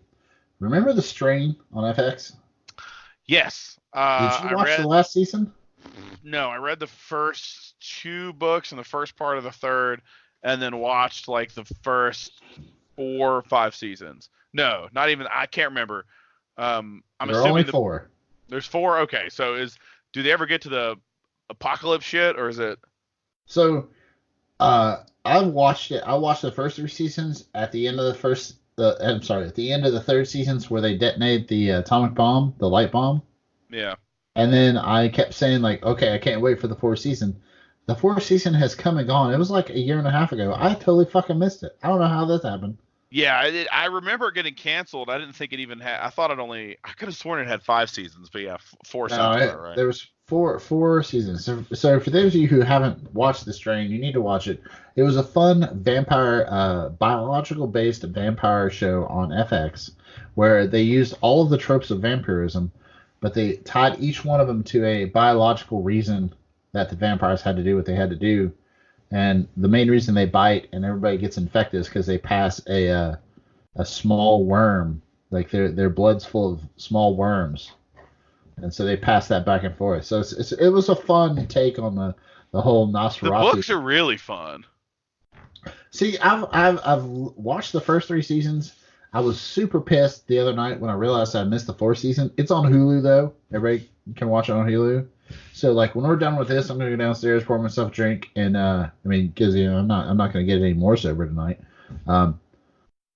Remember the Strain on FX? Yes. Did you I watch the read. last season? No, I read the first two books and the first part of the third, and then watched like the first 4 or 5 seasons. No, not even. I can't remember. I'm There are only assuming four. there's four. Okay, so do they ever get to the apocalypse shit, or is it? So, I watched it. I watched the first three seasons. At the end of the first, I'm sorry, at the end of the third seasons where they detonate the atomic bomb, the light bomb, Yeah. and then I kept saying like, okay, I can't wait for the fourth season. The fourth season has come and gone. It was like a year and a half ago. I totally fucking missed it. I don't know how this happened. Yeah, I remember it getting canceled. I didn't think it even had. I thought it only. I could have sworn it had 5 seasons, but yeah, four No, sounds about right. there was four seasons. So for those of you who haven't watched The Strain, you need to watch it. It was a fun vampire, biological based vampire show on FX, where they used all of the tropes of vampirism, but they tied each one of them to a biological reason that the vampires had to do what they had to do. And the main reason they bite and everybody gets infected is because they pass a small worm, like their blood's full of small worms, and so they pass that back and forth. So it was a fun take on the whole The Nosferatu. books are really fun. See, I've watched the first three seasons. I was super pissed the other night when I realized I missed the fourth season. It's on Hulu though. Everybody can watch it on Hulu. So like when we're done with this, I'm gonna go downstairs, pour myself a drink, and I mean, because I'm not gonna get any more sober tonight. Um,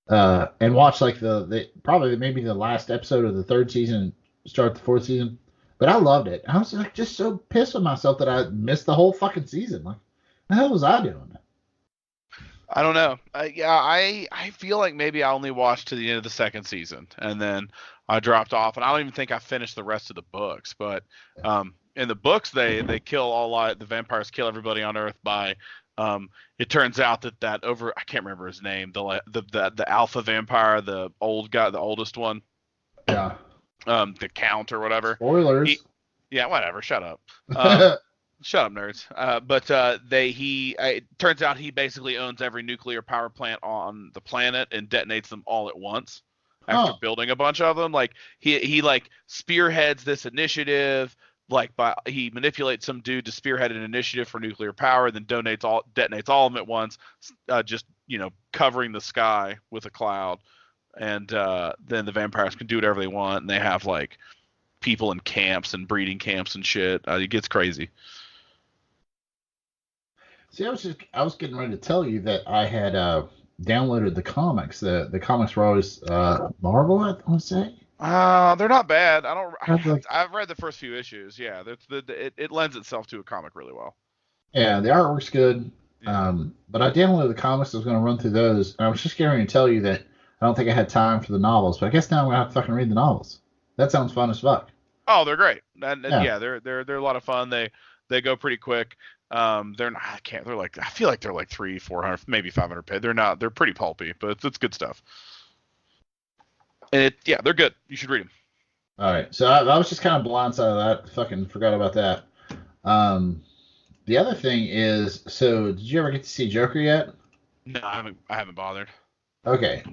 and watch like the probably maybe the last episode of the third season and start the fourth season. But I loved it. I was like just so pissed with myself that I missed the whole fucking season. Like, the hell was I doing? I don't know. Yeah, I feel like maybe I only watched to the end of the second season, and then I dropped off, and I don't even think I finished the rest of the books. But in the books, they kill all the vampires kill everybody on Earth by. It turns out that over I can't remember his name, the alpha vampire, the old guy, the oldest one. Yeah. The count or whatever. Spoilers. Yeah, whatever. Shut up. Shut up, nerds. It turns out he basically owns every nuclear power plant on the planet and detonates them all at once after building a bunch of them. Like he like spearheads this initiative. He manipulates some dude to spearhead an initiative for nuclear power, then detonates all of them at once, just covering the sky with a cloud, and then the vampires can do whatever they want, and they have like people in camps and breeding camps and shit. It gets crazy. See, I was getting ready to tell you that I had downloaded the comics. The comics were always Marvel, I want to say. They're not bad. I've read the first few issues. Yeah, it lends itself to a comic really well. Yeah, the artwork's good. But I downloaded the comics. I was going to run through those, and I was just going to tell you that I don't think I had time for the novels. But I guess now I'm going to have to fucking read the novels. That sounds fun as fuck. Oh, they're great. Yeah, they're a lot of fun. They go pretty quick. They're not. I feel like they're like 300-400, maybe 500 pages. They're pretty pulpy, but it's good stuff. And they're good. You should read them. All right. So I was just kind of blindsided of that. Fucking forgot about that. The other thing is, so did you ever get to see Joker yet? No, I haven't bothered. Okay.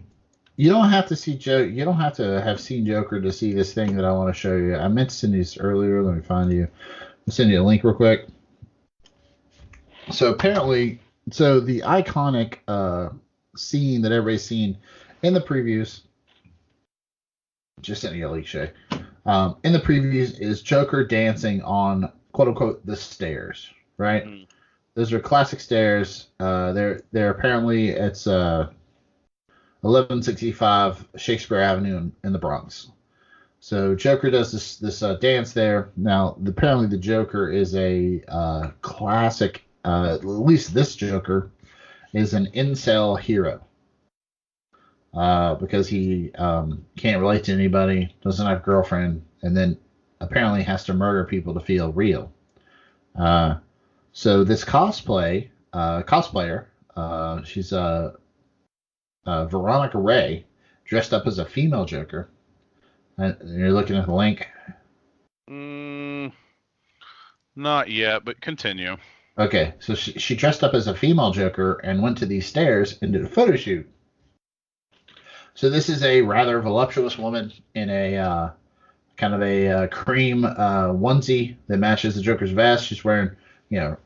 You don't have to see You don't have to have seen Joker to see this thing that I want to show you. I meant to send you this earlier. Let me find you. I'll send you a link real quick. So apparently, the iconic scene that everybody's seen in the previews, just sending you a link, Shay. In the previews is Joker dancing on quote unquote the stairs, right? Mm. Those are classic stairs. They're apparently it's 1165 Shakespeare Avenue in the Bronx. So Joker does this dance there. Now apparently the Joker is a classic. At least this Joker is an incel hero because he can't relate to anybody, doesn't have a girlfriend, and then apparently has to murder people to feel real. So this cosplayer, she's Veronica Ray, dressed up as a female Joker. And you're looking at the link. Not yet, but continue. Okay, so she dressed up as a female Joker and went to these stairs and did a photo shoot. So this is a rather voluptuous woman in a kind of a cream onesie that matches the Joker's vest. She's wearing,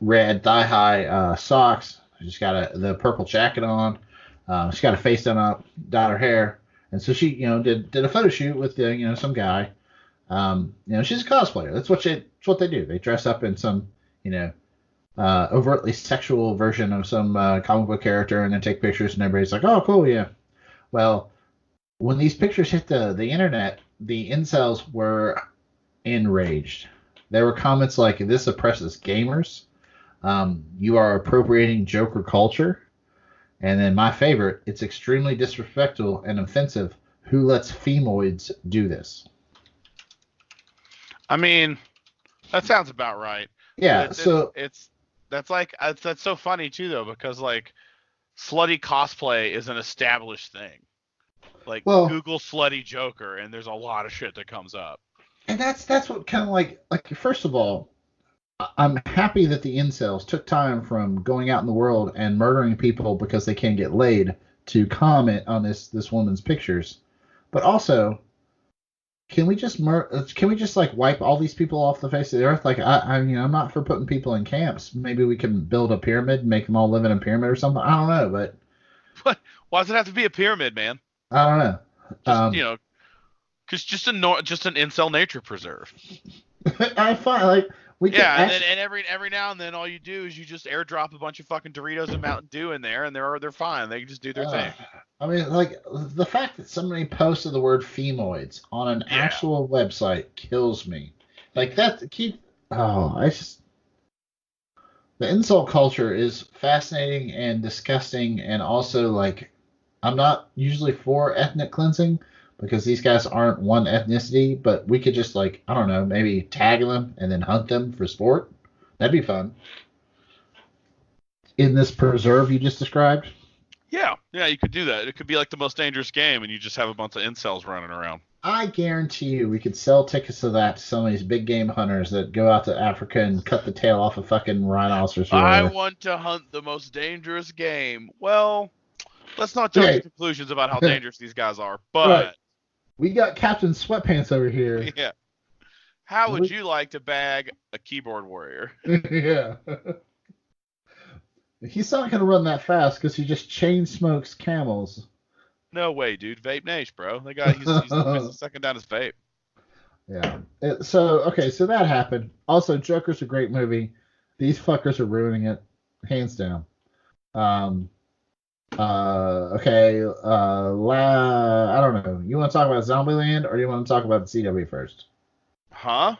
red thigh-high socks. She's got the purple jacket on. She's got her face done up, dyed her hair, and so she, did a photo shoot with some guy. She's a cosplayer. That's what they do. They dress up in some, overtly sexual version of some comic book character, and then take pictures, and everybody's like, "Oh, cool, yeah." Well, when these pictures hit the internet, the incels were enraged. There were comments like, "This oppresses gamers. You are appropriating Joker culture." And then my favorite, "It's extremely disrespectful and offensive. Who lets femoids do this?" I mean, that sounds about right. Yeah, that's so funny too though, because like slutty cosplay is an established thing. Like, Google slutty Joker and there's a lot of shit that comes up. And that's what kind of like first of all, I'm happy that the incels took time from going out in the world and murdering people because they can't get laid to comment on this woman's pictures. But also, can we just like wipe all these people off the face of the earth? Like, I'm not for putting people in camps. Maybe we can build a pyramid and make them all live in a pyramid or something. I don't know, but what? Why does it have to be a pyramid, man? I don't know. Because just an incel nature preserve. I find like and every now and then all you do is you just airdrop a bunch of fucking Doritos and Mountain Dew in there, and they're fine. They can just do their thing. I mean, like, the fact that somebody posted the word femoids on an actual website kills me. Like, the insult culture is fascinating and disgusting, and also, like, I'm not usually for ethnic cleansing because these guys aren't one ethnicity, but we could just, like, I don't know, maybe tag them and then hunt them for sport. That'd be fun. In this preserve you just described? Yeah, you could do that. It could be like the most dangerous game, and you just have a bunch of incels running around. I guarantee you we could sell tickets of that to some of these big game hunters that go out to Africa and cut the tail off of fucking rhinoceros. I want to hunt the most dangerous game. Well, let's not jump to conclusions about how dangerous these guys are, but... Right. We got Captain Sweatpants over here. Yeah. How would you like to bag a keyboard warrior? Yeah. He's not going to run that fast because he just chain smokes camels. No way, dude. Vape Nation, bro. The guy, he's sucking down his vape. Yeah. So that happened. Also, Joker's a great movie. These fuckers are ruining it. Hands down. I don't know. You want to talk about Zombieland or do you want to talk about the CW first? Huh?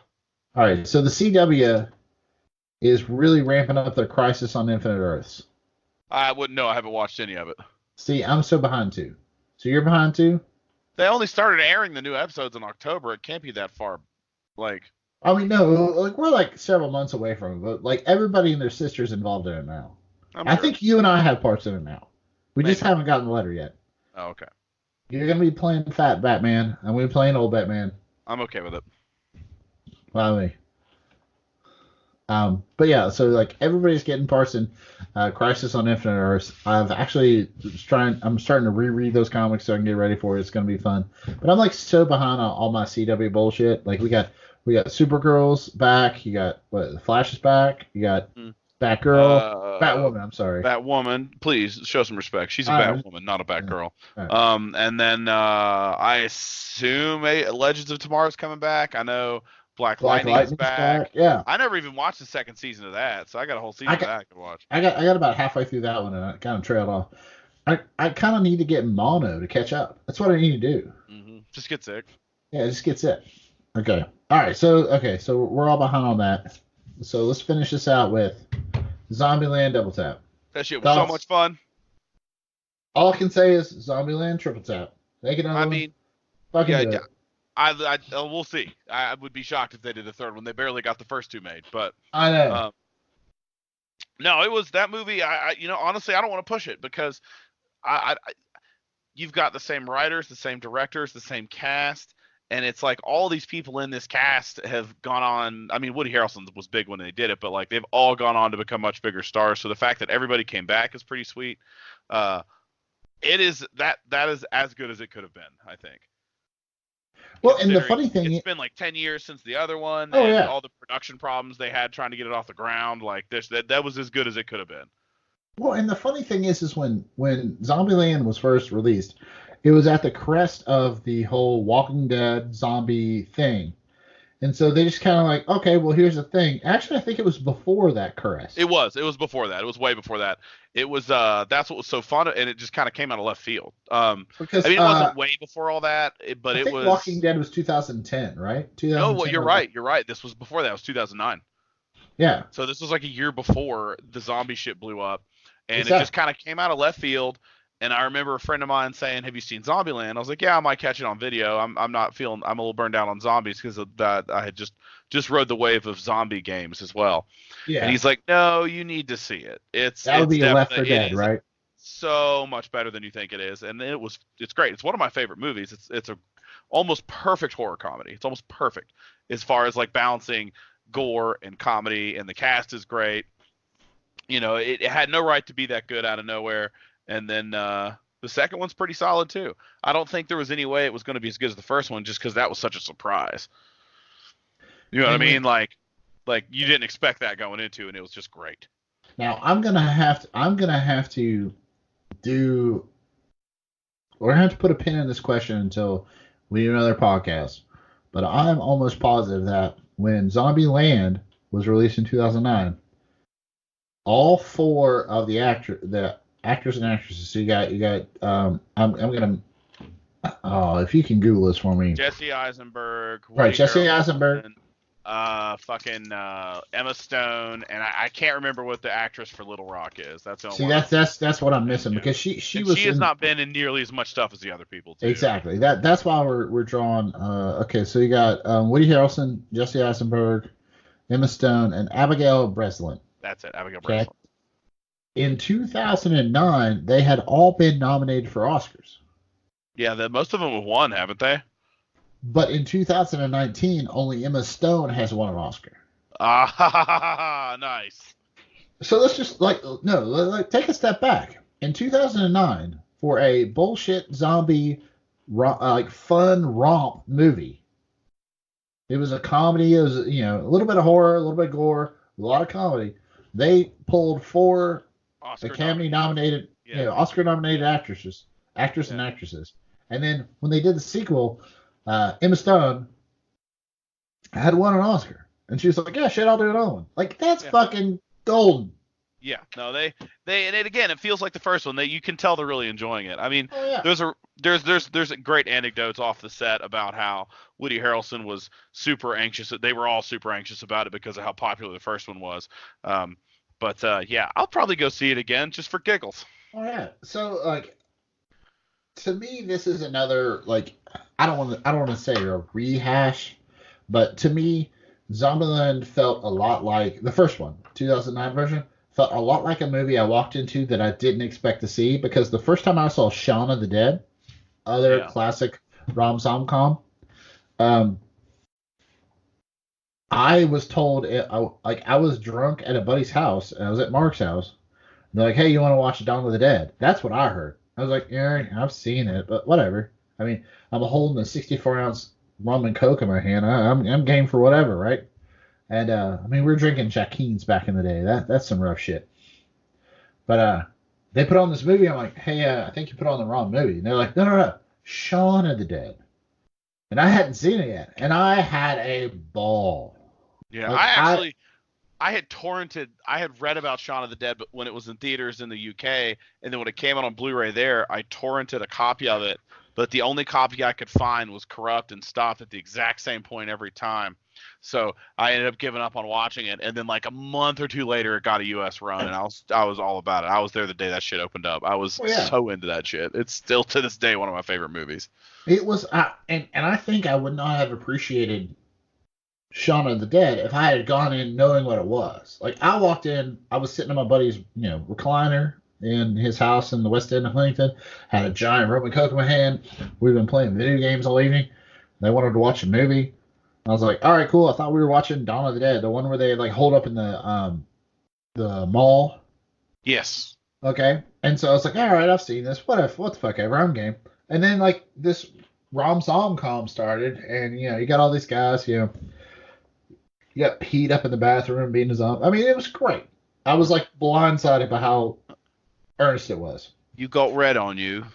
All right. So the CW is really ramping up their Crisis on Infinite Earths. I wouldn't know. I haven't watched any of it. See, I'm so behind too. So you're behind too? They only started airing the new episodes in October. It can't be that far. Like, I mean, no, like we're like several months away from it, but like everybody and their sister's involved in it now. I think you and I have parts in it now. We just haven't gotten the letter yet. Oh, okay. You're gonna be playing Fat Batman. I'm gonna be playing Old Batman. I'm okay with it. By me. But yeah, so like everybody's getting parts in Crisis on Infinite Earths. I'm starting to reread those comics so I can get ready for it. It's gonna be fun. But I'm like so behind on all my CW bullshit. Like we got Supergirl's back. You got Flash is back. You got Batwoman. I'm sorry. Batwoman. Please show some respect. She's a Batwoman, not a Batgirl. Right. And then I assume Legends of Tomorrow's coming back. I know. Black Lightning's back. Yeah. I never even watched the second season of that, so I got a whole season of that to watch. I got about halfway through that one and I kind of trailed off. I kind of need to get mono to catch up. That's what I need to do. Mm-hmm. Just get sick. Yeah, just get sick. Okay. All right. So we're all behind on that. So let's finish this out with Zombieland Double Tap. That shit was so much fun. All I can say is Zombieland Triple Tap. Make it another one. Fucking do it. We'll see. I would be shocked if they did a third one. They barely got the first two made, but I know. No, it was that movie. Honestly, I don't want to push it because you've got the same writers, the same directors, the same cast, and it's like all these people in this cast have gone on. I mean, Woody Harrelson was big when they did it, but like they've all gone on to become much bigger stars. So the fact that everybody came back is pretty sweet. It is that is as good as it could have been, I think. Well, and the considering funny thing, it's been like 10 years since the other one, oh and yeah. all the production problems they had trying to get it off the ground. Like that was as good as it could have been. Well, and the funny thing is when Zombieland was first released, it was at the crest of the whole Walking Dead zombie thing. And so they just kind of like, okay, well, here's the thing. Actually, I think it was before that crest. It was before that. It was way before that. It was that's what was so fun, and it just kind of came out of left field. I Because mean, it wasn't way before all that, but I it think Walking was. Dead was 2010, right? No, well, 2010 you're or right. You're right. This was before that. It was 2009. yeah, So this was like a year before the zombie shit blew up, and it just exactly. kind of came out of left field. And I remember a friend of mine saying, "Have you seen Zombieland?" I was like, "Yeah, I might catch it on video. I'm not feeling. I'm a little burned out on zombies because of that. I had just rode the wave of zombie games as well." And Yeah, he's like, "No, you need to see it. that would It's be Left 4 definitely it Dead, is right? so much better than you think it is." And it's great. It's one of my favorite movies. It's a almost perfect horror comedy. It's almost perfect as far as like balancing gore and comedy, and the cast is great. You know, it had no right to be that good out of nowhere. And then the second one's pretty solid too. I don't think there was any way it was going to be as good as the first one, just because that was such a surprise. You know what I And when mean? Like you didn't expect that going into, and it was just great. now I'm gonna have to do. We're gonna have to put a pin in this question until we do another podcast. But I'm almost positive that when Zombieland was released in 2009, all four of the actors and actresses. So you got I'm gonna if you can Google this for me. Jesse Eisenberg, Right, Woody Jesse Eisenberg. Harrelson, fucking Emma Stone, and I can't remember what the actress for Little Rock is. That's the only See, one. that's what I'm missing Yeah. because she And was she has in not been in nearly as much stuff as the other people too. exactly that's why we're drawing. Okay, so you got Woody Harrelson, Jesse Eisenberg, Emma Stone, and Abigail Breslin. That's it, Abigail Okay, Breslin. in 2009 they had all been nominated for Oscars, Yeah, most of them have won, haven't they? but in 2019 only Emma Stone has won an Oscar. Ah, nice. So let's just take a step back. In 2009, for a bullshit zombie like fun romp movie, it was a comedy. It was a little bit of horror, a little bit of gore, a lot of comedy. They pulled four Oscar Academy nominations. nominated, Yeah. Oscar nominated actors and Yeah. actresses, and then when they did the sequel, Emma Stone had won an Oscar, and she was like, "Yeah, shit, I'll do another one." Like that's Yeah. fucking golden. Yeah, no, they and again, it feels like the first one. You can tell they're really enjoying it. I mean, Oh yeah. there's great anecdotes off the set about how Woody Harrelson was super anxious. They were all super anxious about it because of how popular the first one was. But yeah, I'll probably go see it again just for giggles. Oh yeah. So like to me this is another like I don't want to say a rehash, but to me Zombieland felt a lot like the first one, 2009 version, felt a lot like a movie I walked into that I didn't expect to see because the first time I saw Shaun of the Dead, other Yeah. classic rom-com, um I was told I was drunk at a buddy's house and I was at Mark's house. They're like, "Hey, you want to watch Dawn of the Dead?" That's what I heard. I was like, "Yeah, I've seen it, but whatever." I mean, I'm holding a 64-ounce rum and coke in my hand. I'm game for whatever, right? And I mean, we were drinking Jackeen's back in the day. That's some rough shit. But they put on this movie. I'm like, "Hey, I think you put on the wrong movie." And they're like, "No, no, no, Shaun of the Dead." And I hadn't seen it yet, and I had a ball. Yeah, Like I had read about Shaun of the Dead, but when it was in theaters in the UK, and then when it came out on Blu-ray there, I torrented a copy of it. But the only copy I could find was corrupt and stopped at the exact same point every time. So I ended up giving up on watching it, and then like a month or two later, it got a US run, and I was all about it. I was there the day that shit opened up. I was Oh, yeah. so into that shit. It's still to this day one of my favorite movies. It was, and I think I would not have appreciated Shaun of the Dead if I had gone in knowing what it was. Like I walked in, I was sitting in my buddy's, recliner in his house in the West End of Huntington, had a giant rum and coke in my hand. We've been playing video games all evening. They wanted to watch a movie. I was like, all right, cool. I thought we were watching Dawn of the Dead, the one where they like hold up in the mall. Yes. Okay. And so I was like, all right, I've seen this. What the fuck ever, I'm game. And then like this Rom-Com started, and you got all these guys, you got Pete up in the bathroom being a zombie. I mean, it was great. I was like blindsided by how earnest it was. You got red on you.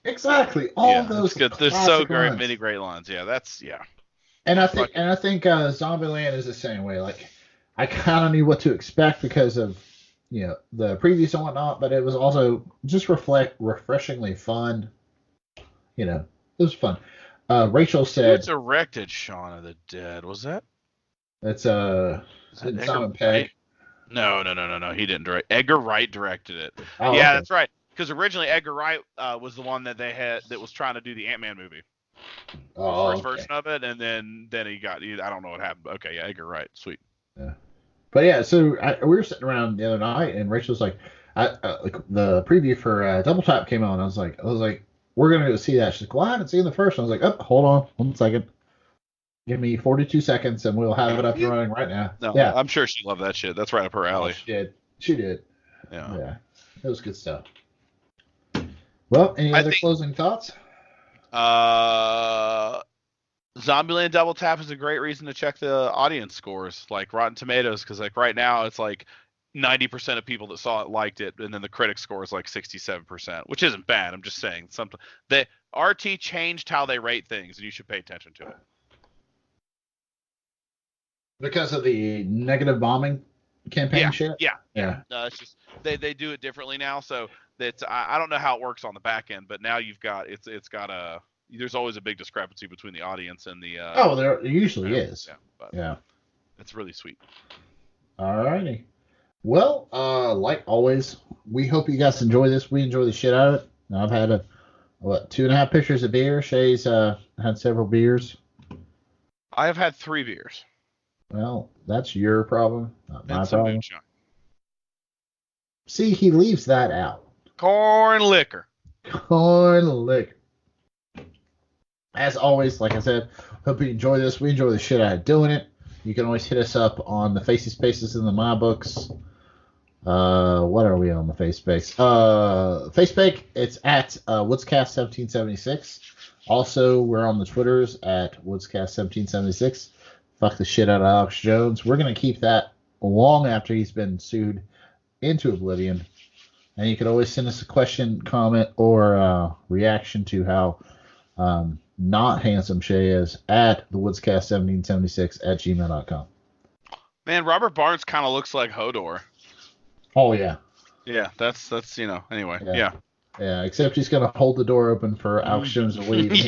Exactly. All those good. There's so great, many great lines. Yeah, And I think Zombieland is the same way. Like, I kind of knew what to expect because of the previews and whatnot, but it was also just refreshingly fun. It was fun. Rachel said, "Who directed Shaun of the Dead? Was that? That's Simon Pegg. No. He didn't direct. Edgar Wright directed it. Oh, yeah, okay. That's right. Because originally Edgar Wright was the one that they had that was trying to do the Ant-Man movie. Oh, the first version of it, and then I don't know what happened. Okay, yeah, Edgar Wright, sweet. Yeah, but yeah, so we were sitting around the other night, and Rachel's like, like the preview for Double Tap came on. I was like, we're gonna go see that. She's like, well, I haven't seen the first one. I was like, oh, hold on 1 second. Give me 42 seconds, and we'll have it up and running right now. No, yeah, I'm sure she loved that shit. That's right up her alley. Oh, she did. Yeah, it was good stuff. Well, any other closing thoughts? Zombieland Double Tap is a great reason to check the audience scores, like Rotten Tomatoes, because like right now it's like 90% of people that saw it liked it, and then the critic score is like 67%, which isn't bad. I'm just saying something. The RT changed how they rate things, and you should pay attention to it. Because of the negative bombing campaign shit? Yeah. No, it's just they do it differently now, so that's I don't know how it works on the back end, but now you've got it's got a there's always a big discrepancy between the audience and the there usually is. Yeah. It's really sweet. Alrighty. Well, like always, we hope you guys enjoy this. We enjoy the shit out of it. I've had 2.5 pitchers of beer. Shay's had several beers. I have had 3 beers. Well, that's your problem, not my problem. Moonshine. See, he leaves that out. Corn liquor. As always, like I said, hope you enjoy this. We enjoy the shit out of doing it. You can always hit us up on the Facey Spaces in the My Books. What are we on the Face Space? Facebook, it's at Woodscast1776. Also, we're on the Twitters at Woodscast1776. Fuck the shit out of Alex Jones. We're going to keep that long after he's been sued into oblivion. And you can always send us a question, comment, or reaction to how not handsome Shay is at thewoodscast1776@gmail.com. Man, Robert Barnes kind of looks like Hodor. Oh, yeah. Yeah, that's anyway. Yeah, except he's going to hold the door open for Alex Jones to leave. And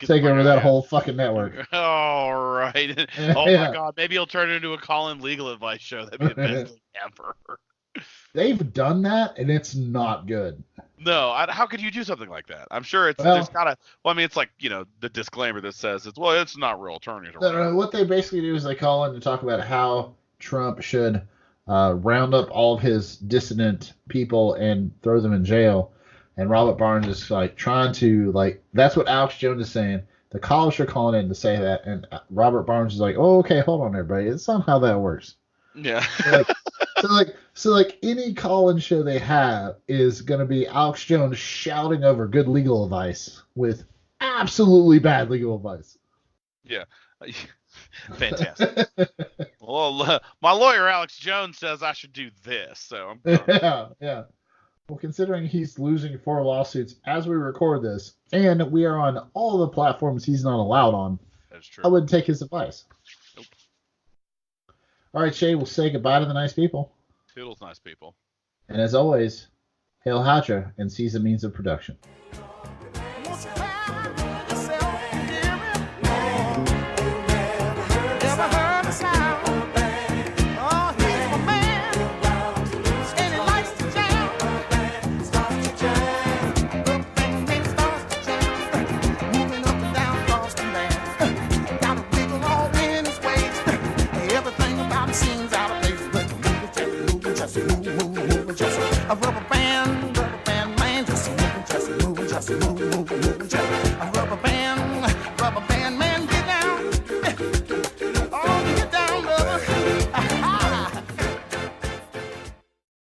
take over that whole fucking network. All right. My God. Maybe he'll turn it into a call-in legal advice show. That'd be the best thing ever. They've done that, and it's not good. No, how could you do something like that? I'm sure there's gotta. Well, I mean, it's like the disclaimer that says it's not real attorneys. What they basically do is they call in to talk about how Trump should round up all of his dissident people and throw them in jail. And Robert Barnes is like trying to that's what Alex Jones is saying. The callers are calling in to say that, and Robert Barnes is like, "Oh, okay, hold on, everybody. It's not how that works." Yeah. So any call-in show they have is going to be Alex Jones shouting over good legal advice with absolutely bad legal advice. Yeah. Fantastic. Well, my lawyer Alex Jones says I should do this, so I'm Yeah. Well, considering he's losing 4 lawsuits as we record this, and we are on all the platforms he's not allowed on, that's true. I wouldn't take his advice. Nope. All right, Shay, we'll say goodbye to the nice people. Toodles, nice people. And as always, hail Hydra and seize the means of production. A rubber band man, just moving, just moving.